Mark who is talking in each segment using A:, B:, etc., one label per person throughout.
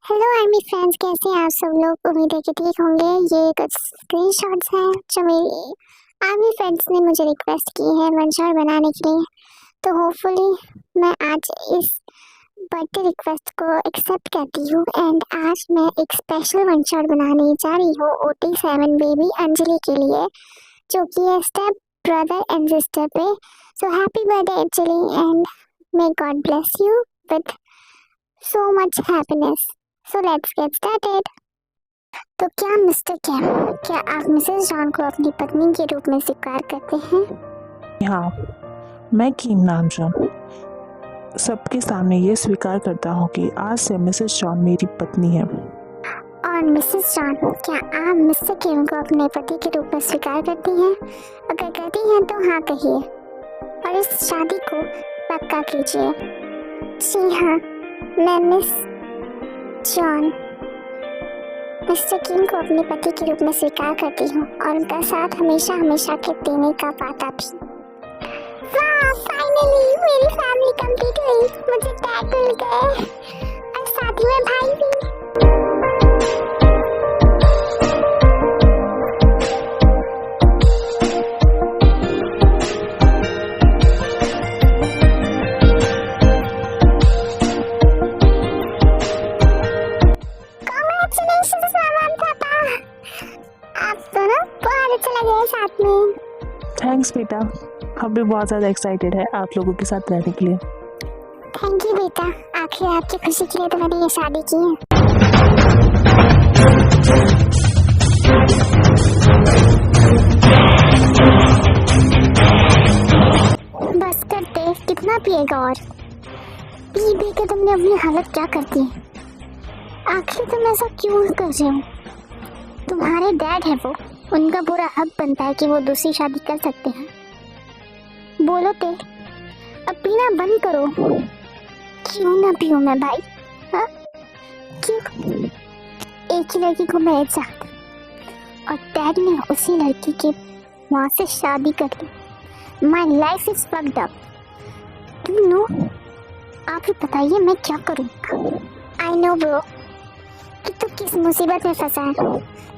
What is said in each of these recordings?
A: Hello army friends, कैसे हैं आप सब लोग। उम्मीद है कि ठीक होंगे। ये कुछ स्क्रीनशॉट्स हैं जो मेरी आर्मी फ्रेंड्स ने मुझे रिक्वेस्ट की है वन शॉट बनाने के लिए। तो होपफुली मैं आज इस बर्थडे रिक्वेस्ट को एक्सेप्ट करती हूँ एंड आज मैं एक स्पेशल वन शॉट बनाने जा रही हूँ OT7 बेबी अंजलि के लिए, जो कि है स्टेप ब्रदर एंड सिस्टर पे। So happy birthday Anjali and may God bless you with so much happiness. So let's get started. तो क्या मिस्टर कैम, क्या आप मिसेस जॉन को अपनी पत्नी के रूप में स्वीकार करते हैं?
B: हाँ, मैं किम नामजॉन सबके सामने ये स्वीकार करता हूँ कि आज से मिसेस जॉन मेरी पत्नी है।
A: और मिसेस जॉन, क्या आप मिस्टर किम को अपने पति के रूप में स्वीकार करती हैं? अगर करती हैं तो हाँ कहिए और इस शादी को पक्का कीजिए। जी हाँ, मैं मिस जॉन मिस्टर किम को अपने पति के रूप में स्वीकार करती हूँ और उनका साथ हमेशा हमेशा के देने का वादा भी। वाह, फाइनली मेरी फैमिली कंप्लीट हुई। मुझे डैड मिल गए और साथ में भाई भी। Congratulations मामा पापा, आप दोनों बहुत अच्छे लगे साथ में।
B: थैंक्स बेटा, हम भी बहुत ज़्यादा एक्साइटेड है आप लोगों के साथ रहने के लिए।
A: थैंक यू बेटा, आखिर आपकी खुशी के लिए तो मैंने ये शादी की है। बस करते, कितना पिएगा और पी पी के तुमने अपनी हालत क्या कर दी। आखिर तुम ऐसा क्यों कर रहे हो? तुम्हारे डैड है वो, उनका पूरा हक बनता है कि वो दूसरी शादी कर सकते हैं। बोलो ते, अब पीना बंद करो। क्यों ना पीऊं मैं भाई? हाँ क्यों? एक ही लड़की को मैं चाहता और डैड ने उसी लड़की के वहां से शादी कर ली। My life is fucked up. तुम नो, आप ही बताइए मैं क्या करूं? आई नो ब्रो कि तू किस मुसीबत में फंसा है,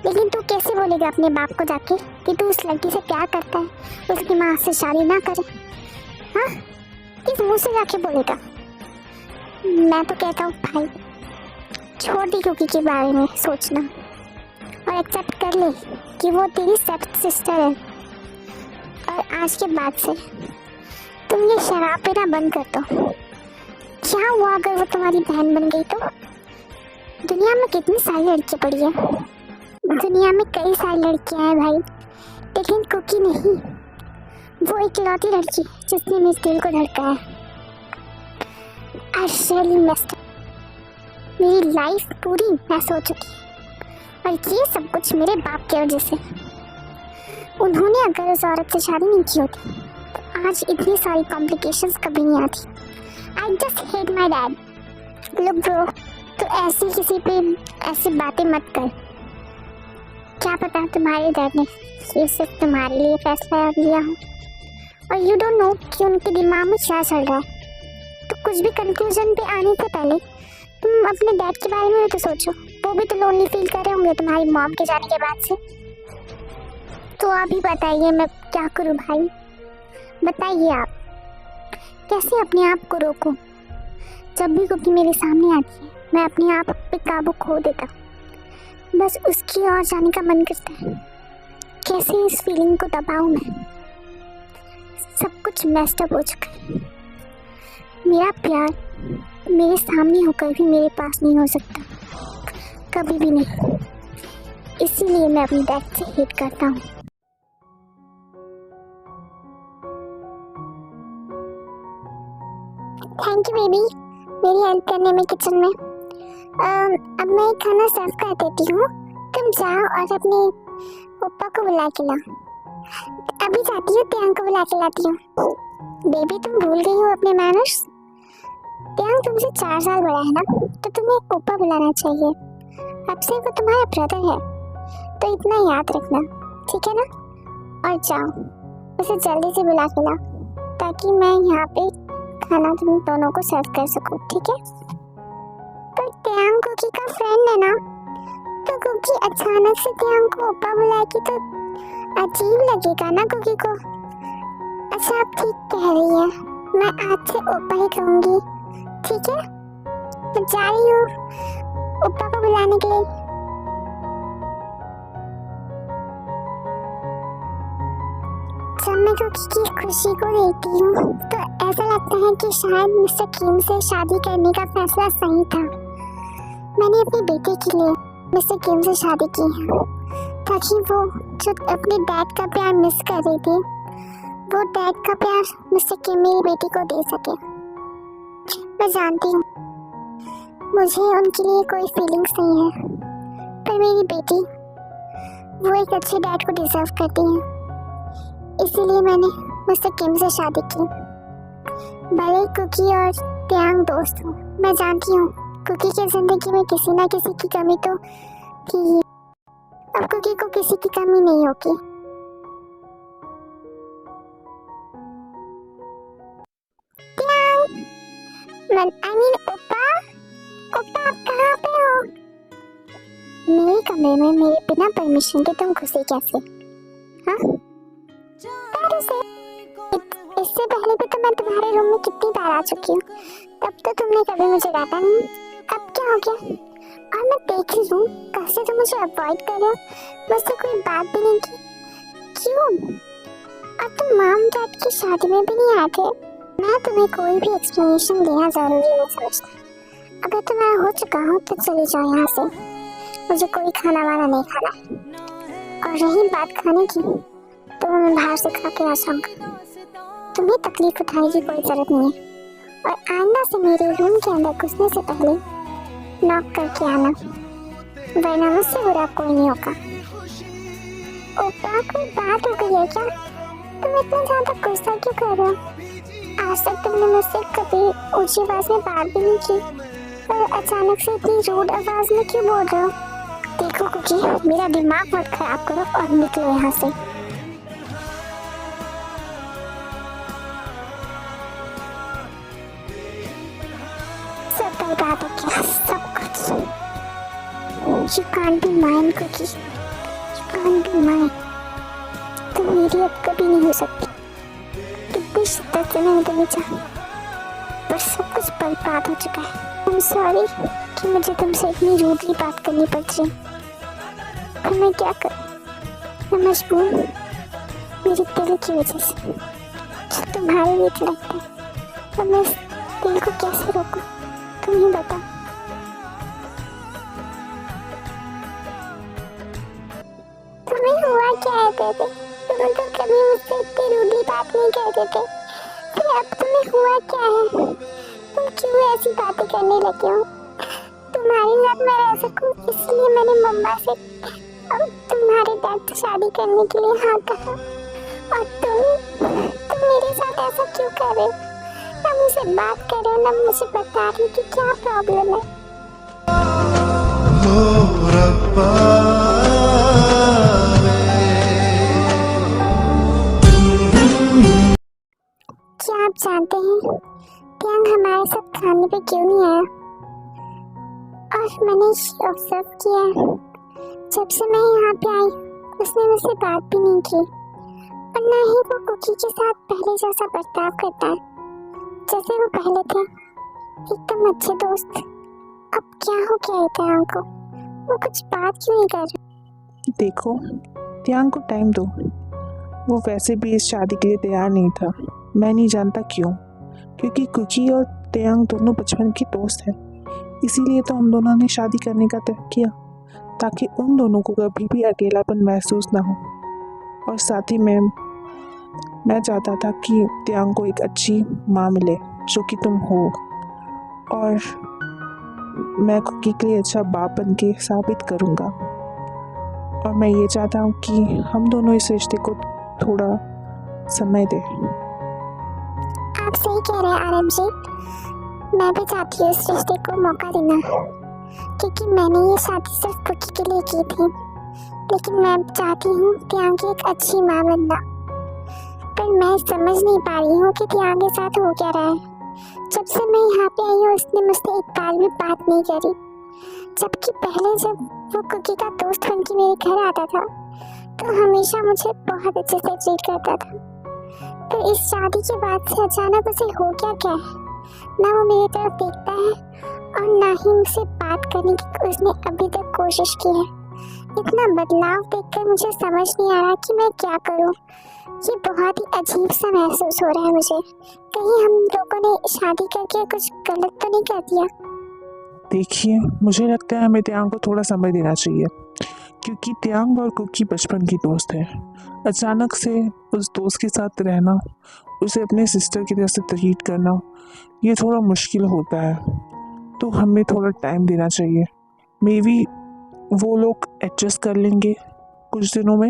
A: लेकिन तू कैसे बोलेगा अपने बाप को जाके कि तू उस लड़की से प्यार करता है, उसकी माँ से शादी ना करे? हाँ, किस मुंह से जाके बोलेगा? मैं तो कहता हूँ भाई, छोड़ दी कुकी के बारे में सोचना और एक्सेप्ट कर ले कि वो तेरी स्टेप सिस्टर है। और आज के बाद से तुम ये शराब पीना बंद कर दो। क्या हुआ अगर वो तुम्हारी बहन बन गई तो? दुनिया में कितनी सारी लड़कियां पड़ी है, दुनिया में कई सारी लड़कियां हैं भाई, लेकिन कुकी नहीं। वो इकलौती लड़की जिसने मेरे दिल को धड़काया। आई रियली मिस्ड हर। मेरी लाइफ पूरी मैस हो चुकी और ये सब कुछ मेरे बाप की वजह से। उन्होंने अगर उस औरत से शादी नहीं की होती तो आज इतनी सारी कॉम्प्लिकेशंस कभी नहीं आती। I just hate my dad. Look bro, तो ऐसी किसी पे ऐसी बातें मत कर। क्या पता तुम्हारे डैड ने ये सिर्फ तुम्हारे लिए फैसला लिया हो और यू डोंट नो कि उनके दिमाग में क्या चल रहा है। तो कुछ भी कंक्लूजन पे आने से पहले तुम अपने डैड के बारे में तो सोचो। वो भी तो लोनली फील कर रहे होंगे तुम्हारी मॉम के जाने के बाद से। तो आप ही बताइए मैं क्या करूं भाई? बताइए आप, कैसे अपने आप को रोकूं? जब भी कुकी मेरे सामने आती है मैं अपने आप पे काबू खो देता, बस उसकी ओर जाने का मन करता है। कैसे इस फीलिंग को दबाऊं मैं? सब कुछ मेस्ड अप हो चुका है। मेरा प्यार मेरे सामने होकर भी मेरे पास नहीं हो सकता, कभी भी नहीं। इसीलिए मैं अपने डैड से हेट करता हूँ। थैंक यू बेबी, मेरी हेल्प करने में किचन में। अब मैं खाना सर्व कर देती हूँ, तुम जाओ और अपने पापा को बुला के लाओ। अभी जाती हूँ, त्यांग को बुला के लाती हूँ। बेबी तुम भूल गई हो अपने मैनर्स। त्यांग तुमसे 4 साल बड़ा है ना, तो तुम्हें पापा बुलाना चाहिए। अब से वो तुम्हारा ब्रदर है, तो इतना याद रखना, ठीक है ना? और जाओ उसे जल्दी से बुला के लाओ ताकि मैं यहाँ पे खाना तुम दोनों को सर्व कर सकूं, ठीक है? पर त्यांग कुकी का फ्रेंड है ना, तो कुकी अचानक से त्यांग को ओपा बुलाएगी तो अजीब लगेगा ना कुकी को। अच्छा आप ठीक कह रही है, मैं आज से ओपा ही कहूंगी, ठीक है? मैं जा रही हूँ ओपा को बुलाने के लिए। जब मैं कुकी की खुशी को देखती हूँ तो ऐसा लगता है कि शायद मिस्टर किम से शादी करने का फैसला सही था। मैंने अपने बेटे के लिए मिस्टर किम से शादी की है ताकि वो जो अपने डैड का प्यार मिस कर रही थी, वो डैड का प्यार मिस्टर किम मेरी बेटी को दे सके। मैं जानती हूँ मुझे उनके लिए कोई फीलिंग्स नहीं है, पर मेरी बेटी वो एक अच्छे डैड को डिजर्व करती है, इसीलिए मैंने मिस्टर किम से शादी की। भले कुकी और त्यांग दोस्त हूँ, मैं जानती हूँ कुकी की जिंदगी में किसी ना किसी की कमी तो थी, अब कुकी को किसी की कमी नहीं होगी। ओपा, ओपा आप कहाँ पे हो? मेरे कमरे में मेरे बिना परमिशन के तुम घुसे कैसे? हाँ? इससे पहले भी तो मैं तुम्हारे रूम में कितनी बार आ चुकी हूँ, तब तो तुमने कभी मुझे डांटा नहीं, अब क्या हो गया? और मैं देख रही हूँ कब से तुम मुझे अवॉइड कर रहे हो, मुझसे कोई बात भी नहीं की, क्यों? और तुम मॉम डैड की शादी में भी नहीं आए थे। मैं तुम्हें कोई भी एक्सप्लेनेशन देना जरूरी नहीं समझता। अगर तुम्हारा हो चुका हो तो चले जाओ यहाँ से, मुझे कोई खाना वाना नहीं खाना है। और रही बात खाने की, तो मैं बाहर से खा के आ जाऊंगा, तुम्हें तकलीफ उठाने की कोई जरूरत नहीं है। और आइंदा से मेरे रूम के अंदर घुसने से पहले नॉक करके आना, वरना मुझसे बुरा कोई नहीं होगा। ओपा कोई बात हो गई है क्या? तुम इतना ज्यादा गुस्सा क्यों कर रहे हो? आज तक तुमने मुझसे कभी ऊंची आवाज में बात भी नहीं की, और अचानक से इतनी रूड आवाज में क्यों बोल रहे हो? देखो कुकी, मेरा दिमाग मत खराब करो और निकलो यहाँ से। सब बर्बाद हो गया, सब कुछ। You can't be mine, Cookie. You can't be mine। तुम मेरी अब कभी नहीं हो सकती। कितनी शिद्दत से मैंने तुम्हें चाहा, पर सब कुछ बर्बाद हो चुका है। I'm sorry कि मुझे तुमसे इतनी रूडली बात करनी पड़ रही, पर मैं क्या करूं? मैं मजबूर हूं, मेरे दिल की वजह से जो तुम्हारे लिए धड़कता है। और मैं इस दिल को कैसे रोकूं, तुम ही बताओ। तुम्हें हुआ क्या है बेबी? तुम तो कभी मुझसे इतनी रूडली बात नहीं करते थे, फिर अब तुम्हें हुआ क्या है? तुम क्यों ऐसी बातें करने लगे हो? तुम्हारे साथ मैं रह सकूं इसलिए मैंने मम्मा से अब तुम्हारे डैड से शादी करने के लिए हाँ कहा, और तुम मेरे साथ ऐसा क्यों कर रहे हो? ना मुझसे बात कर रहे हो, ना मुझे बता रही कि क्या प्रॉब्लम है। क्या आप जानते हैं त्यांग हमारे साथ खाने पे क्यों नहीं आया? और मैंने ऑब्जर्व किया है, जब से मैं यहाँ पे आई उसने मुझसे बात भी नहीं की, और ना ही वो कुकी के साथ पहले जैसा बर्ताव करता है जैसे वो पहले थे, एकदम अच्छे दोस्त। अब क्या हो गया है त्यांग को? वो कुछ बात क्यों नहीं कर रहा?
B: देखो, त्यांग को टाइम दो, वो वैसे भी इस शादी के लिए तैयार नहीं था। मैं नहीं जानता क्यों, क्योंकि कुकी और त्यांग दोनों बचपन के दोस्त हैं, इसीलिए तो हम दोनों ने शादी करने का तय किया, ताकि उन दोनों को कभी भी अकेलापन महसूस ना हो। और साथ ही मैं चाहता था कि त्यांग को एक अच्छी माँ मिले, जो कि तुम हो, और मैं कुकी के लिए अच्छा बाप बन के साबित करूँगा। और मैं ये चाहता हूँ कि हम दोनों इस रिश्ते को थोड़ा समय दें।
A: आप सही कह रहे हैं आरएम जी, मैं भी चाहती हूँ इस रिश्ते को मौका देना, क्योंकि मैंने ये शादी सिर्फ कुकी के लिए की थी, लेकिन मैं चाहती हूँ त्यांग की एक अच्छी माँ बनना। पर मैं समझ नहीं पा रही हूँ कि त्यांग के साथ हो क्या रहा है। जब से मैं यहाँ पे आई हूँ उसने मुझसे एक बार भी बात नहीं करी, जबकि पहले जब वो कुकी का दोस्त बन के मेरे घर आता था तो हमेशा मुझे बहुत अच्छे से ट्रीट करता था। तो इस शादी के बाद से अचानक उसे हो गया क्या है? ना वो मेरी तरफ देखता है और ना ही मुझसे बात करने की उसने अभी तक कोशिश की है। इतना बदलाव देखकर मुझे समझ नहीं आ रहा कि मैं क्या करूं। ये बहुत ही अजीब सा महसूस हो रहा है मुझे। कहीं हम लोगों ने शादी करके कुछ गलत तो नहीं कर दिया?
B: देखिए, मुझे लगता है हमें त्यांग को थोड़ा समय देना चाहिए, क्योंकि त्यांग और कुकी बचपन की दोस्त है। अचानक से उस दोस्त के साथ रहना, उसे अपने सिस्टर की तरह से ट्रीट करना, ये थोड़ा मुश्किल होता है। तो हमें थोड़ा टाइम देना चाहिए। मे बी वो लोग एडजस्ट कर लेंगे कुछ दिनों में।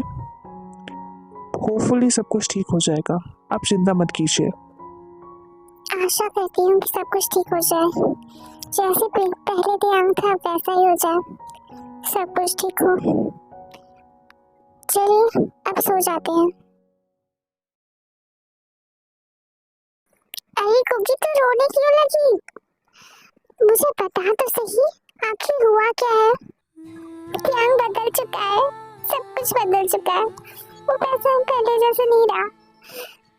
B: होपफुली सब कुछ ठीक हो जाएगा, आप चिंता मत कीजिए।
A: आशा करती हूँ कि सब कुछ ठीक हो जाए, जैसे पहले ध्यान था वैसा ही हो जाए, सब कुछ ठीक हो। चलिए अब सो जाते हैं। अरे कुकी, तो रोने क्यों लगी? मुझे बता तो सही, आखिर हुआ क्या है? ध्यान बदल चुका है, सब कुछ बदल चुका है। वो वैसा पहले जैसा नहीं रहा।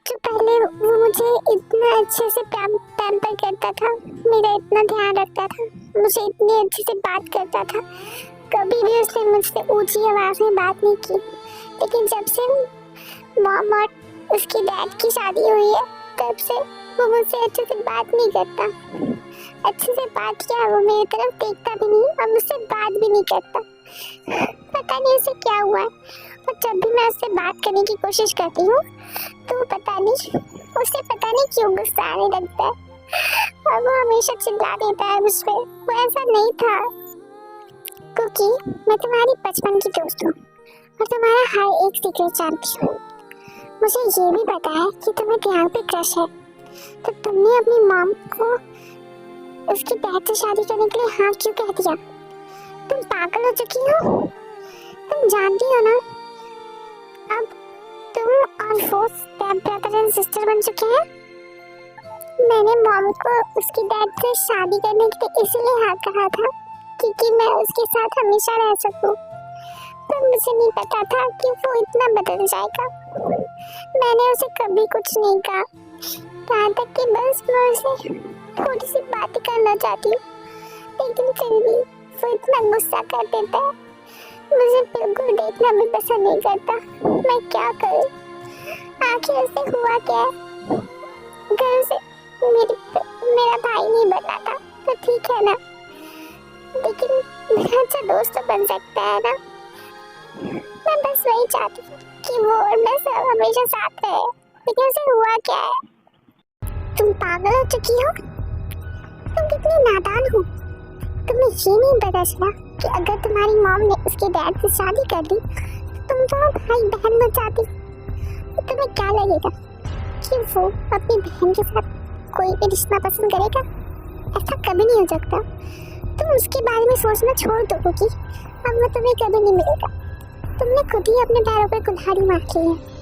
A: जो पहले वो मुझे इतना अच्छे से पैम्पर करता था, मेरा इतना ध्यान रखता था, मुझे इतनी अच्छे से बात करता था, कभी भी उसने मुझसे ऊंची आवाज में बात नहीं की। लेकिन जब से मॉम और उसकी डैड की शादी हुई है, तब से वो मुझसे अच्छे से बात नहीं करता। अच्छे से बात किया, वो मेरी तरफ देखता भी नहीं और मुझसे बात भी नहीं करता। पता नहीं उसे क्या हुआ है। और जब भी मैं उससे बात करने की कोशिश करती हूँ तो पता नहीं उसे पता नहीं क्यों गुस्सा आने लगता है और वो हमेशा चिल्ला देता है मुझ पे। वो ऐसा नहीं था। क्योंकि मैं तुम्हारी बचपन की दोस्त हूँ और तुम्हारा हर एक सीक्रेट जानती हूँ। मुझे ये भी पता है कि तुम्हें ध्यान पे क्रश है, तो तुमने अपनी मॉम को उसकी डैड से शादी करने के लिए हाँ क्यों कह दिया? तुम पागल हो चुकी हो। तुम जानती हो ना, अब तुम और वो स्टेप ब्रदर एंड सिस्टर बन चुके हैं। मैंने मॉम को उसकी डैड से शादी करने के लिए इसीलिए हाँ कहा था क्योंकि मैं उसके साथ हमेशा रह सकूं। पर मुझे नहीं पता था कि वो इतना बदल जाएगा। मैंने उसे कभी कुछ नहीं कहा, यहाँ तक कि बस मैं उसे थोड़ी सी बातें करना चाहती हूँ, लेकिन फिर भी वो इतना गुस्सा कर देता है। मुझे बिल्कुल देखना भी पसंद नहीं करता। मैं क्या करूँ? आखिर उसे हुआ क्या है? घर से मेरा भाई नहीं बना था तो ठीक है ना, लेकिन मेरा अच्छा दोस्त तो बन सकता है ना। मैं बस वही चाहती हूँ कि वो और मैं सब हमेशा साथ रहे, लेकिन उसे हुआ क्या है? तुम पागल हो चुकी हो। तुम कितनी नादान हो। तुम्हें ये नहीं पता चला कि अगर तुम्हारी मॉम ने उसके डैड से शादी कर दी तो तुम दोनों भाई बहन बन जाती। तो तुम्हें क्या लगेगा कि वो अपनी बहन के साथ कोई भी रिश्ता पसंद करेगा? ऐसा कभी नहीं हो सकता। तुम उसके बारे में सोचना छोड़ दो क्योंकि अब वो तुम्हें कभी नहीं मिलेगा। तुमने खुद ही अपने पैरों पर कुल्हाड़ी मार ली है।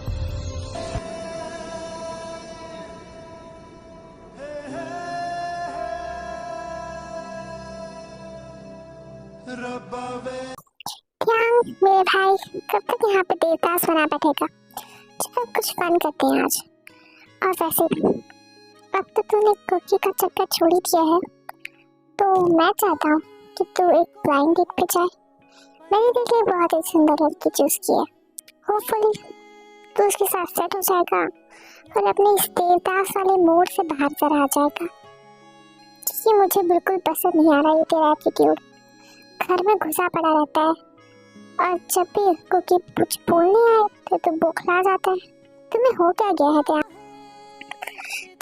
A: मेरे भाई कब तक यहाँ पे देवदास बना बैठेगा? चलो कुछ फन करते हैं आज। और वैसे भी अब तो तूने कुकी का चक्कर छोड़ ही दिया है, तो मैं चाहता हूँ कि तू एक ब्लाइंड डेट पे जाए। मैंने देखी बहुत ही सुंदर लड़की चूज की है। होपफुली तू उसके साथ सेट हो जाएगा और अपने इस देवदास वाले मूड से बाहर जरा आ जाएगा, क्योंकि मुझे बिल्कुल पसंद नहीं आ रहा ये तेरा एटीट्यूड। घर में घुसा पड़ा रहता है और जब भी कुकी कुछ बोलने आए तो बौखला जाता है। तुम्हें हो क्या गया है क्या?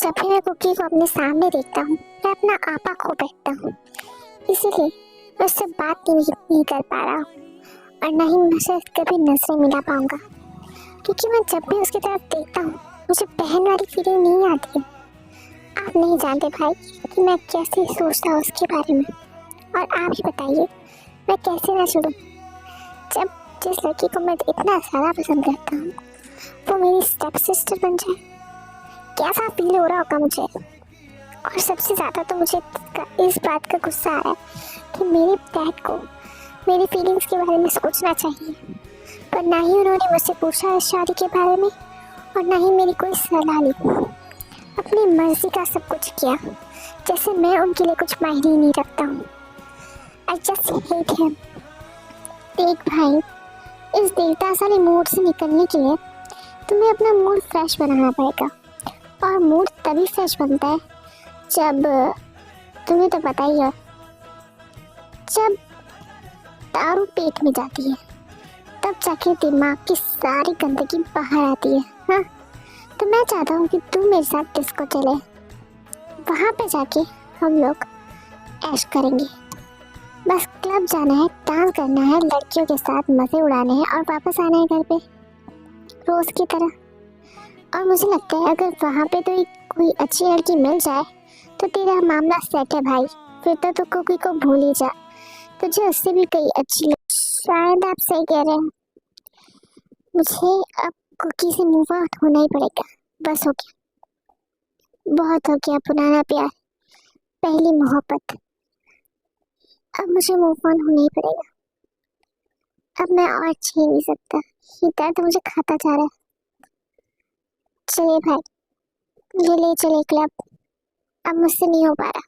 A: जब भी मैं कुकी को अपने सामने देखता हूँ मैं अपना आपा खो बैठता हूँ, इसीलिए मैं उससे बात नहीं कर पा रहा हूँ और न ही मैं उसे कभी नजरें मिला पाऊंगा, क्योंकि मैं जब भी उसकी तरफ देखता हूँ मुझे बहन वाली फीलिंग नहीं आती है। आप नहीं जानते भाई कि मैं कैसे सोचता हूँ उसके बारे में, और आप ही बताइए मैं कैसे ना छोड़ूं जब जिस लड़की को मैं इतना ज़्यादा पसंद करता हूँ वो मेरी स्टेप सिस्टर बन जाए। कैसा फील हो रहा होगा मुझे? और सबसे ज़्यादा तो मुझे इस बात का गुस्सा आ रहा है कि मेरे डैड को मेरी फीलिंग्स के बारे में सोचना चाहिए, पर ना ही उन्होंने मुझसे पूछा इस शादी के बारे में और ना ही मेरी कोई सलाह ली। अपनी मर्जी का सब कुछ किया, जैसे मैं उनके लिए कुछ मायने ही नहीं रखता हूँ। I just hate him. देख भाई, इस देवता साले मूड से निकलने के लिए तुम्हें अपना मूड फ्रेश बनाना पड़ेगा, और मूड तभी फ्रेश बनता है जब, तुम्हें तो पता ही है, जब दारू पेट में जाती है, तब जाके दिमाग की सारी गंदगी बाहर आती है। हाँ, तो मैं चाहता हूँ कि तू मेरे साथ डिस्को चले, वहाँ पे जाके हम लोग ऐश करेंगे। बस क्लब जाना है, डांस करना है, लड़कियों के साथ मज़े उड़ाने हैं और वापस आना है घर पे रोज़ की तरह। और मुझे लगता है अगर वहाँ पे तो कोई अच्छी लड़की मिल जाए तो तेरा मामला सेट है भाई, फिर तो तू कुकी को भूल ही जा, तुझे उससे भी कई अच्छी शायद आप सही कह रहे हैं। मुझे अब कुकी से मूव आउट होना ही पड़ेगा। बस हो गया, बहुत हो गया पुराना प्यार, पहली मोहब्बत। अब मुझे मूव ऑन होना ही पड़ेगा। अब मैं और जी नहीं सकता, ये दर्द मुझे खाता जा रहा है। चलिए भाई, ये ले चले क्लब, अब मुझसे नहीं हो पा रहा।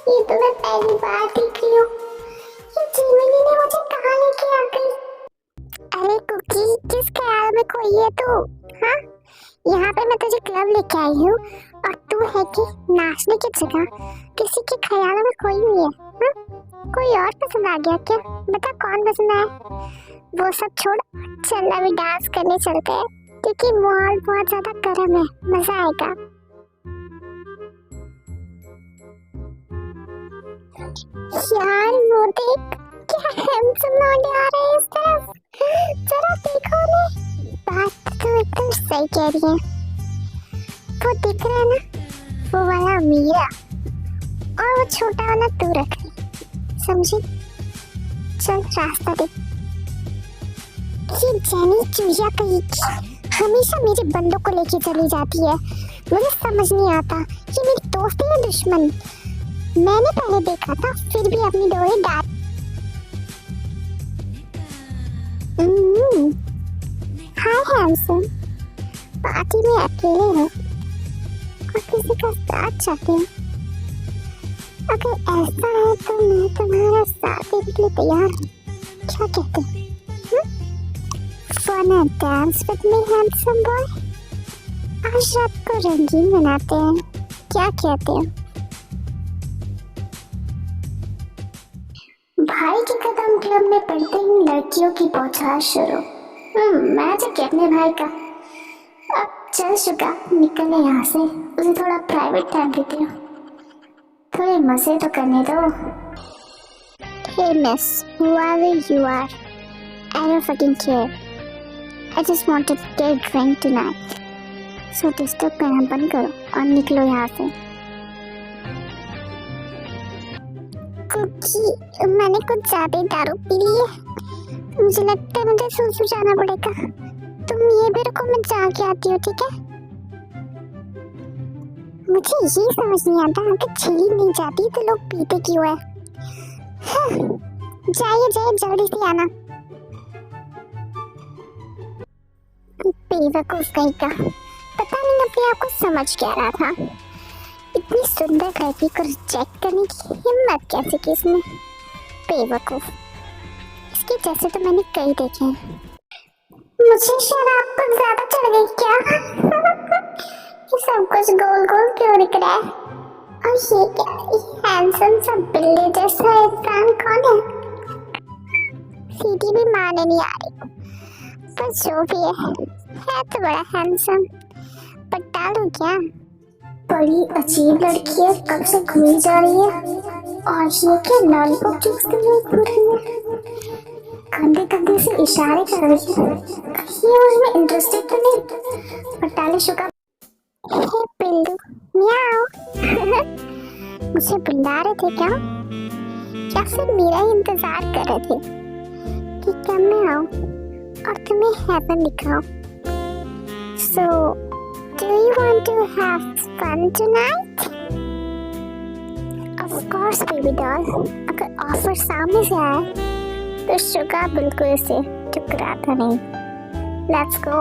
A: ये तो मैं पहली बार देख रही हूँ। ये जीवनी ने मुझे कहाँ लेके आ गई? अरे कुकी, किस ख्याल में खोई है तू? हाँ, यहाँ पे मैं तुझे क्लब लेके आई हूँ और तू है कि नाचने की जगह किसी के ख्यालों में खोई हुई है। हाँ? कोई और पसंद आ गया क्या? बता कौन पसंद आया? वो सब छोड़, चल अभी डांस करने चलते हैं, क्योंकि माहौल बहुत ज्यादा गर्म है, मजा आएगा। यार वो देख, क्या हैंडसम लौंडे आ रहे हैं इस तरफ, जरा देखो ने। बात तो एकदम सही कह रही है। वो दिख रहा है ना, वो वाला मीरा, और वो छोटा वाला तू रख ले, समझी? चल रास्ता देख। ये जेनी चुहिया कहीं की हमेशा मेरे बंदों को लेके चली जाती है, मुझे समझ नहीं आता ये मेरी दोस्त है या दुश्मन। मैंने पहले देखा था, फिर भी अपनी डोरी डाल। हाय हैंडसम, पार्टी में अकेले हो और किसी का साथ चाहते हो? अगर ऐसा है तो मैं तुम्हारा साथ देने के लिए तैयार हूँ। क्या कहते हो? Wanna dance with me, handsome boy? आज रात को रंगीन मनाते हैं, क्या कहते हो? भाई के कदम क्लब में पड़ते ही लड़कियों की बौछार शुरू। मैं जो अपने भाई का अब चल चुका, निकलने यहाँ से, उसे थोड़ा प्राइवेट टाइम देती हूँ, थोड़े मजे तो करने दो। Hey miss, whoever you are, I don't fucking care. I just want to get a drink tonight. So disturb करना बंद करो और निकलो यहाँ से। कुकी, मैंने कुछ ज्यादा दारू पी ली है, मुझे लगता है मुझे सूसू जाना पड़ेगा। तुम ये भी रुको, मैं जाके आती हूँ, ठीक है? मुझे ये समझ नहीं आता, अगर छीली नहीं जाती तो लोग पीते क्यों है? जाइए जाइए, जल्दी से आना। बेवकूफ कहीं का, पता नहीं अपने आप को समझ क्या रहा था। इतनी सुंदर लड़की को रिजेक्ट करने की हिम्मत कैसे की इसने? बेवकूफ, इसके जैसे तो मैंने कई देखे हैं। मुझे शराब कुछ ज्यादा चढ़ गई क्या? ये सब कुछ गोल गोल क्यों दिख रहा है? और ये क्या, ये हैंडसम सा बिल्ली जैसा इंसान कौन है? सीटी भी मारने नहीं आ रही, पर जो भी है तो बड़ा हैंडसम। पर डालूं क्या? बड़ी अजीब लड़की है, कब से घूमी जा रही है, और ये क्या लॉलीपॉप चूस कर रही है? गंदे गंदे से इशारे कर रही है। ये उसमें इंटरेस्टेड तो नहीं। और टाले शुका हे पिल्लू म्याओ। मुझे बुला रहे थे क्या? या फिर मेरा ही इंतजार कर रहे थे कि कब मैं आऊं और तुम्हें हेवन दिखाऊं? So, do you want to have fun tonight? Of course, baby doll. अगर ऑफर सामने से आए तो शुगा बिल्कुल इसे ठुकराता नहीं। Let's go.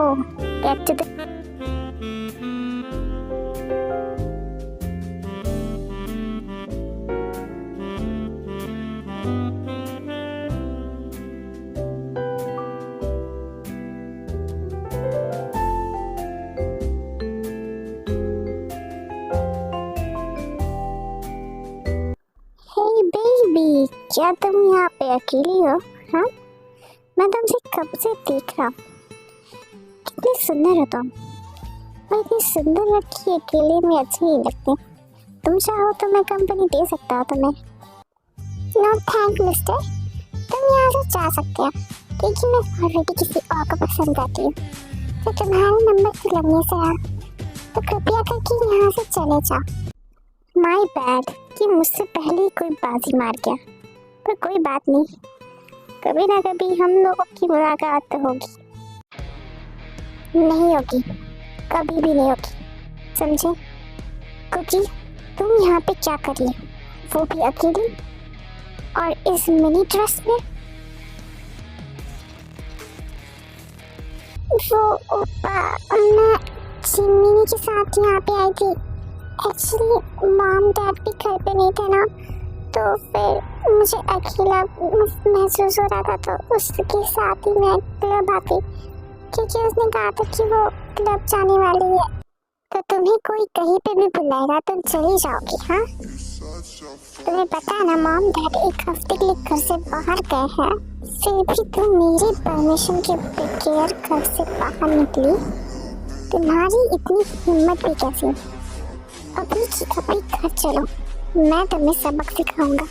A: Get to the baby, क्या तुम यहाँ पे अकेली हो? हाँ, मैं तुमसे कब से देख रहा हूँ। कितनी सुंदर हो तुम। और इतनी सुंदर लड़की अकेले में अच्छी नहीं लगती। तुम चाहो तो मैं कंपनी दे सकता हूँ तुम्हें। नो थैंक मिस्टर, तुम यहाँ से जा सकते हो क्योंकि मैं ऑलरेडी किसी और को पसंद करती हूँ। तो तुम्हारा नंबर तो लगने से आया, तो कृपया करके यहाँ से चले जाओ। माय बैड कि मुझसे पहले ही कोई बाजी मार गया, पर कोई बात नहीं, कभी ना कभी हम लोगों की मुलाकात तो होगी। नहीं होगी, कभी भी नहीं होगी, समझे? क्योंकि तुम यहाँ पे क्या कर रही हो, वो भी अकेली और इस मिनी ड्रेस में? वो ओपा, मैं चिमनी के साथ यहाँ पे आई थी। एक्चुअली मॉम डैड भी घर पे नहीं थे ना, तो फिर मुझे अकेला महसूस हो रहा था, तो उसके साथ ही मैं क्लब आ गई क्योंकि उसने कहा था कि वो क्लब जाने वाली है। तो तुम्हें कोई कहीं पे भी बुलाएगा तुम चली जाओगी? हाँ, तुम्हें पता है ना मॉम डैड एक हफ्ते के लिए घर से बाहर गए हैं, फिर भी तुम मेरी परमिशन के बगैर घर से बाहर निकली। तुम्हारी इतनी हिम्मत भी कैसी? अभी की अभी घर चलो, मैं तुम्हें सबक सिखाऊंगा।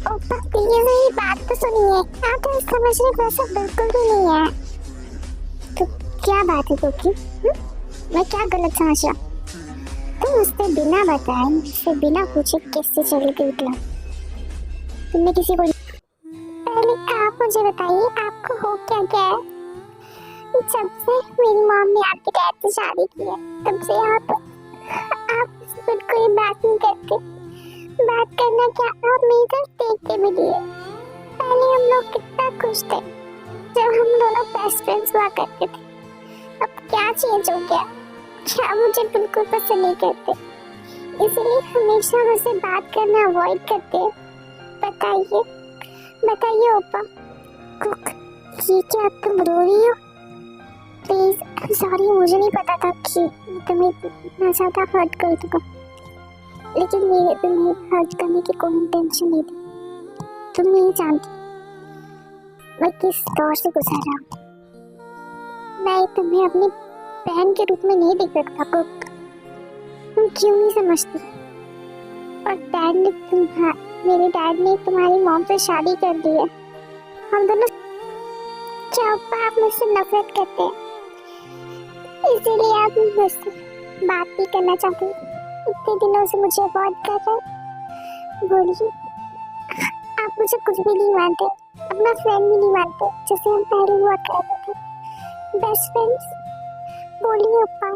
A: ओपा प्लीज मेरी बात तो सुनिए, आप तो समझने वैसा बिल्कुल भी नहीं है। तो क्या बात है कुकी? मैं क्या गलत समझ रहा? तुम उससे बिना बताए, मुझसे बिना पूछे कैसे चली गई क्लब? तुमने किसी को? पहले आप मुझे बताइए आपको हो क्या गया है? जब से मेरी मॉम ने आपके डैड से शादी की है तब से आप बिल्कुल ही बात नहीं करते। बात करना क्या, आप मेरी तरफ देखते भी नहीं है। पहले हम लोग कितना खुश थे जब हम दोनों बेस्ट फ्रेंड्स हुआ करते थे। अब क्या चेंज हो गया? क्या मुझे बिल्कुल पसंद नहीं करते, इसलिए हमेशा मुझसे बात करना अवॉइड करते हैं। बताइए बताइए ओपा, कुक ये क्या तुम रो रही हो? प्लीज सॉरी, मुझे नहीं पता था कि तुम्हें इतना ज़्यादा हर्ट कर दूँगा, लेकिन मेरे तुम्हें हर्ट करने की कोई इंटेंशन नहीं थी। तुम नहीं जानती मैं किस दौर से गुजर रहा हूँ। मैं तुम्हें अपनी बहन के रूप में नहीं देख सकता कुक, तुम क्यों नहीं समझती? और मेरे डैड ने तुम्हारी मॉम से शादी कर दी है। हम दोनों आप मुझसे नफरत करते हैं, इसीलिए आप मुझसे बात भी करना चाहते हैं। इतने दिनों से मुझे अवॉइड कर रहे। बोलिए, आप मुझे कुछ भी नहीं मानते, अपना फ्रेंड भी नहीं मानते जैसे हम पहले हुआ करते थे, बेस्ट फ्रेंड्स। बोलिए ओपा।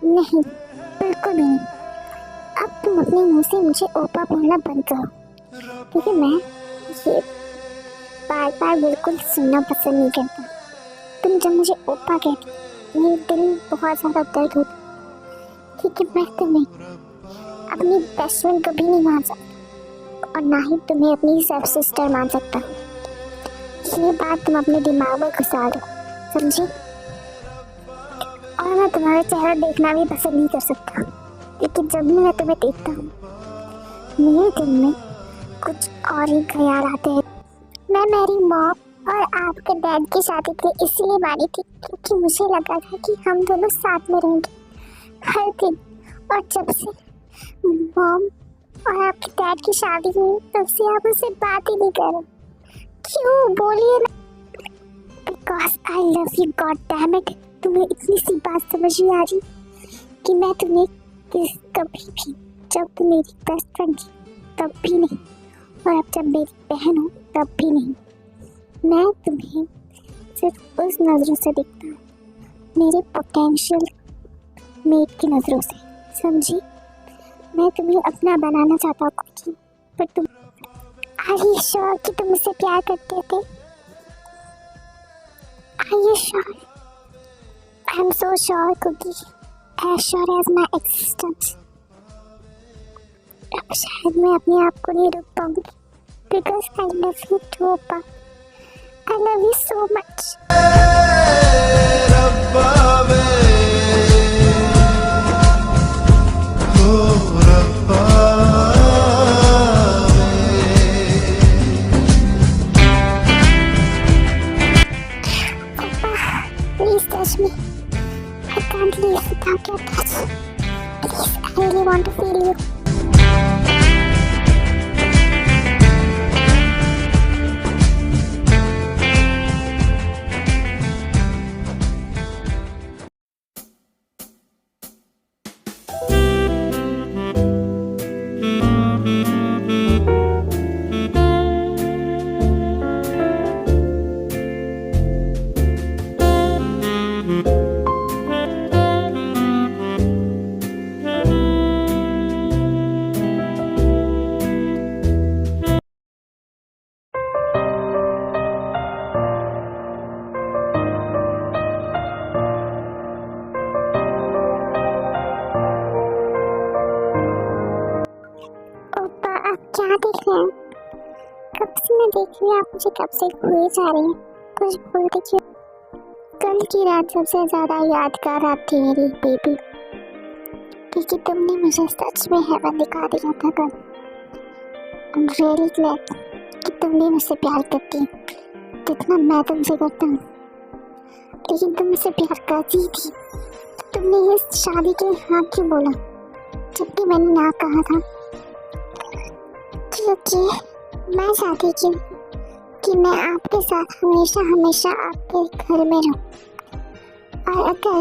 A: नहीं, बिल्कुल भी नहीं। अब तुम अपने मुंह से मुझे ओपा बोलना बंद करो, क्योंकि मैं ये बार बार बिल्कुल सुनना पसंद नहीं करता। तुम जब मुझे ओपा कहती मेरे दिल में बहुत ज़्यादा दर्द होता, क्योंकि मैं तुम्हें अपनी बेस्ट फ्रेंड कभी नहीं मान सकता और ना ही तुम्हें अपनी सब सिस्टर मान सकता। ये बात तुम अपने दिमाग में घुसा दो, समझी? और मैं तुम्हारा चेहरा देखना भी पसंद नहीं कर सकता, क्योंकि जब भी मैं तुम्हें देखता हूँ मेरे दिल में कुछ और ही ख्याल आते हैं। मैं मेरी मॉम और आपके डैड की शादी के लिए इसलिए मानी थी क्योंकि मुझे लगा था कि हम दोनों साथ में रहेंगे हर दिन। और जब से मॉम और आपके डैड की शादी हुई तब से आप मुझसे बात ही नहीं कर रहे। क्यों, बोलिए ना। Because I love you, god damn it. तुम्हें इतनी सी बात समझ नहीं आ रही कि मैं तुम्हें कभी भी, जब तुम मेरी बेस्ट फ्रेंड थी तब भी नहीं, और अब जब मेरी बहन हो तब भी नहीं। मैं तुम्हें सिर्फ उस नज़रों से देखता हूँ, मेरे पोटेंशियल मेट की नज़रों से, समझी। मैं तुम्हें अपना बनाना चाहता हूँ कुकी, पर तुम आर यू श्योर कि तुम मुझसे प्यार करते थे? Are you sure? I am so sure Cookie, as sure as my existence। अब शायद मैं अपने आप को नहीं रोक पाऊंगी because I love you too, Appa। I love you so much। Please touch me। I can't live without your touch। Please, I really want to feel you। ओप्पा, आप क्या देख रहे हैं? कब से मैं देख रही हूँ, आप मुझे कब से घूरे जा रही हैं। कुछ बोलते क्यों? कल की रात सबसे ज़्यादा यादगार रात थी मेरी बेबी, क्योंकि तुमने मुझे सच में हेवन दिखा दिया था कल। आई एम रियली ग्लैड कि तुमने मुझसे प्यार करती, जितना मैं तुमसे करता हूँ। लेकिन तुम मुझसे प्यार करती थी तो तुमने ये शादी के लिए हाँ क्यों बोला जबकि मैंने ना कहा था? क्योंकि मैं चाहती थी कि मैं आपके साथ हमेशा हमेशा आपके घर में रहूं, और अगर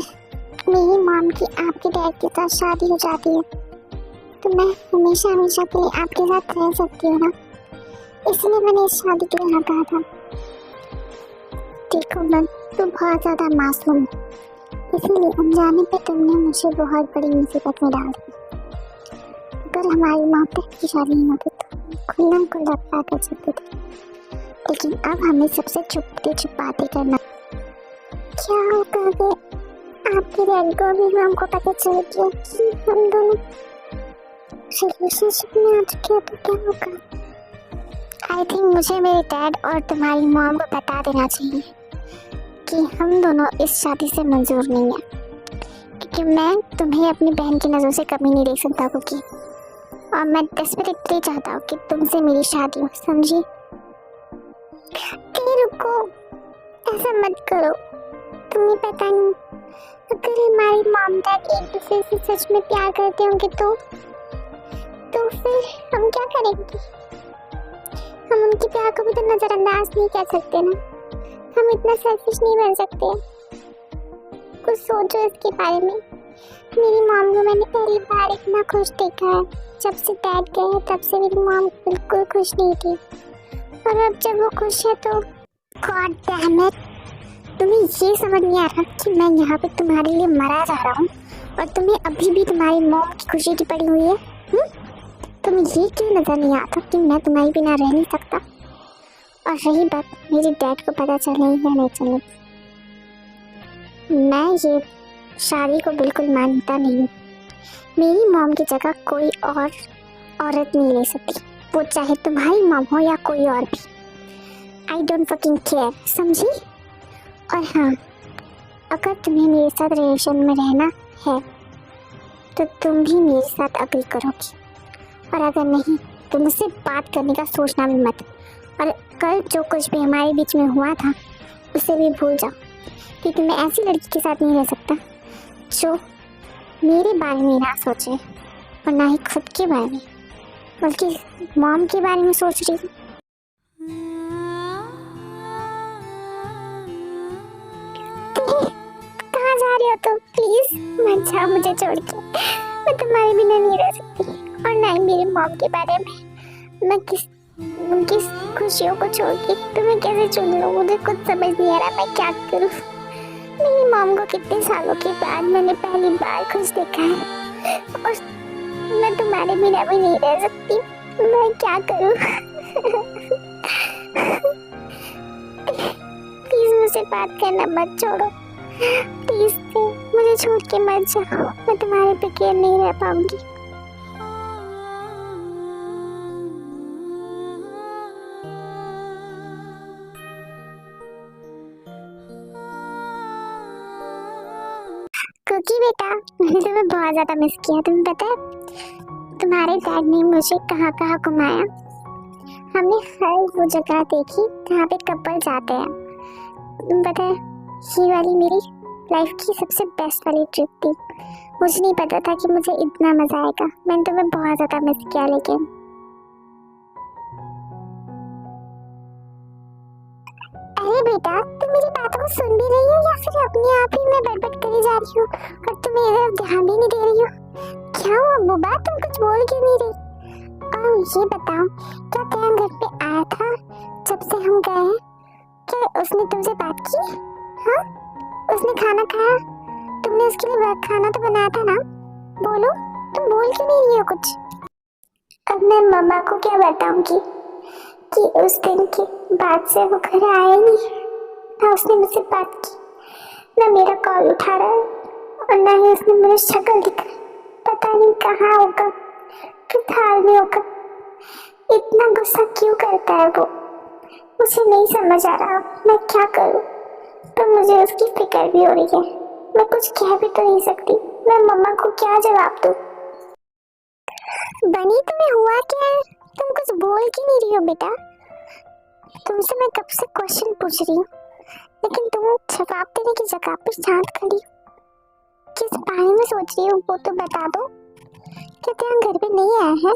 A: मेरी मॉम की आपके डैड के साथ शादी हो जाती है तो मैं हमेशा हमेशा के लिए आपके साथ रह सकती हूँ ना। इसलिए मैंने इस शादी के लिए हाँ कहा था। देखो मन, तू बहुत ज़्यादा मासूम है, इसलिए अनजाने पे तुमने मुझे बहुत बड़ी मुसीबत में डाल दी। अगर हमारी मोहब्बत की शादी नहीं होती तो खुल्लम खुल्ला प्यार कर सकते थे, लेकिन अब हमें सबसे छुपते छुपाते करना। क्या होगा अगर आपके डैडी को भी हमको पता चल गया कि हम दोनों रिलेशनशिप में आ चुके हैं तो क्या होगा? आई थिंक मुझे मेरे डैड और तुम्हारी मॉम को बता देना चाहिए कि हम दोनों इस शादी से मंजूर नहीं है, क्योंकि मैं तुम्हें अपनी बहन की नज़रों से कमी नहीं देख सकता कुकी, और मैं डेस्परेटली चाहता हूँ कि तुमसे मेरी शादी हो, समझी? रुको, ऐसा मत करो। तुम्हें पता नहीं, अगर हमारी मॉम डैड एक दूसरे से सच में प्यार करते होंगे तो फिर हम क्या करेंगे? हम उनके प्यार को भी तो नजरअंदाज नहीं कर सकते ना। हम इतना सेल्फिश नहीं बन सकते। कुछ सोचो इसके बारे में। मेरी मॉम को मैंने पहली बार इतना खुश देखा है। जब से डैड गए तब से मेरी मॉम बिल्कुल खुश नहीं थी, और अब जब वो खुश है तो गॉड डैम इट, तुम्हें ये समझ नहीं आ रहा कि मैं यहाँ पे तुम्हारे लिए मरा जा रहा हूँ और तुम्हें अभी भी तुम्हारी मॉम की खुशी की पड़ी हुई है? तुम्हें ये क्यों नजर नहीं आता कि मैं तुम्हारे बिना रह नहीं सकता? और रही बात मेरे डैड को पता चले या नहीं चले, मैं ये शादी को बिल्कुल मानता नहीं हूँ। मेरी मॉम की जगह कोई और औरत नहीं ले सकती, वो चाहे तुम्हारी मॉम हो या कोई और भी। आई डोंट फकिंग केयर, समझी? और हाँ, अगर तुम्हें मेरे साथ रिलेशन में रहना है तो तुम भी मेरे साथ अग्री करोगी, और अगर नहीं तो मुझसे बात करने का सोचना भी मत। और कल जो कुछ भी हमारे बीच में हुआ था उसे भी भूल जाओ, क्योंकि मैं ऐसी लड़की के साथ नहीं रह सकता जो मेरे बारे में ना सोचे और ना ही खुद के बारे में, बल्कि मॉम के बारे में सोच रही हूँ। कहाँ जा रहे हो तुम? प्लीज मत जाओ मुझे छोड़ के। मैं तुम्हारे बिना नहीं रह सकती, और ना ही मेरे मॉम के बारे में। मैं उनकी खुशियों को छोड़ के तुम्हें कैसे चुन लूं? मुझे कुछ समझ नहीं आ रहा मैं क्या करूं। मेरी मॉम को कितने सालों के बाद मैंने पहली बार खुश देखा है, और मैं तुम्हारे बिना भी नहीं रह सकती। मैं क्या करूं? प्लीज मुझसे बात करना मत छोड़ो। प्लीज मुझे छोड़ के मत जाओ, मैं तुम्हारे बगैर नहीं रह पाऊंगी। कुकी बेटा, मैंने तुम्हें बहुत ज्यादा मिस किया। तुम्हें पता है तुम्हारे डैड ने मुझे कहाँ कहाँ घुमाया। हमने हर वो जगह देखी जहाँ पे कपल जाते हैं। तुम्हें पता है ये वाली मेरी लाइफ की सबसे बेस्ट वाली ट्रिप थी। मुझे नहीं पता था कि मुझे इतना मजा आएगा। मैंने तुम्हें बहुत ज्यादा मिस किया। लेकिन अरे बेटा, तुम मेरी बातों को सुन भी रही हो या फिर अपने आप ही मैं बड़बड़ करी जा रही हूँ और तुम मेरी तरफ ध्यान भी नहीं दे रही हो? क्या हुआ बुबा, तुम कुछ बोल क्यों नहीं रही? और ये बताओ, क्या तेरा घर पे आया था जब से हम गए हैं? क्या उसने तुमसे बात की? हाँ, उसने खाना खाया? तुमने उसके लिए खाना तो बनाया था ना? बोलो, तुम बोल क्यों नहीं रही हो कुछ? अब मैं मम्मा को क्या बताऊंगी कि उस दिन के बाद से वो घर आया नहीं, ना उसने मुझसे बात की, ना मेरा कॉल उठा रहा है, और ना ही उसने मुझे शक्ल दिखाई। पता नहीं कहाँ होगा, किस हाल में होगा। इतना गुस्सा क्यों करता है वो? मुझे नहीं समझ आ रहा मैं क्या करूं। तो मुझे उसकी फिक्र भी हो रही है। मैं कुछ कह भी तो नहीं सकती। मैं मम्मा को क्या जवाब दूं? बनी, तुम्हें हुआ क्या है? तुम कुछ बोल क्यों नहीं रही हो बेटा? तुमसे मैं कब से क्वेश्चन पूछ रही हूँ, लेकिन तुम जवाब देने की जगह पे शांत खड़ी हो। किस बारे में सोच रही हो वो तो बता दो। क्या तेरा घर पे नहीं आया है?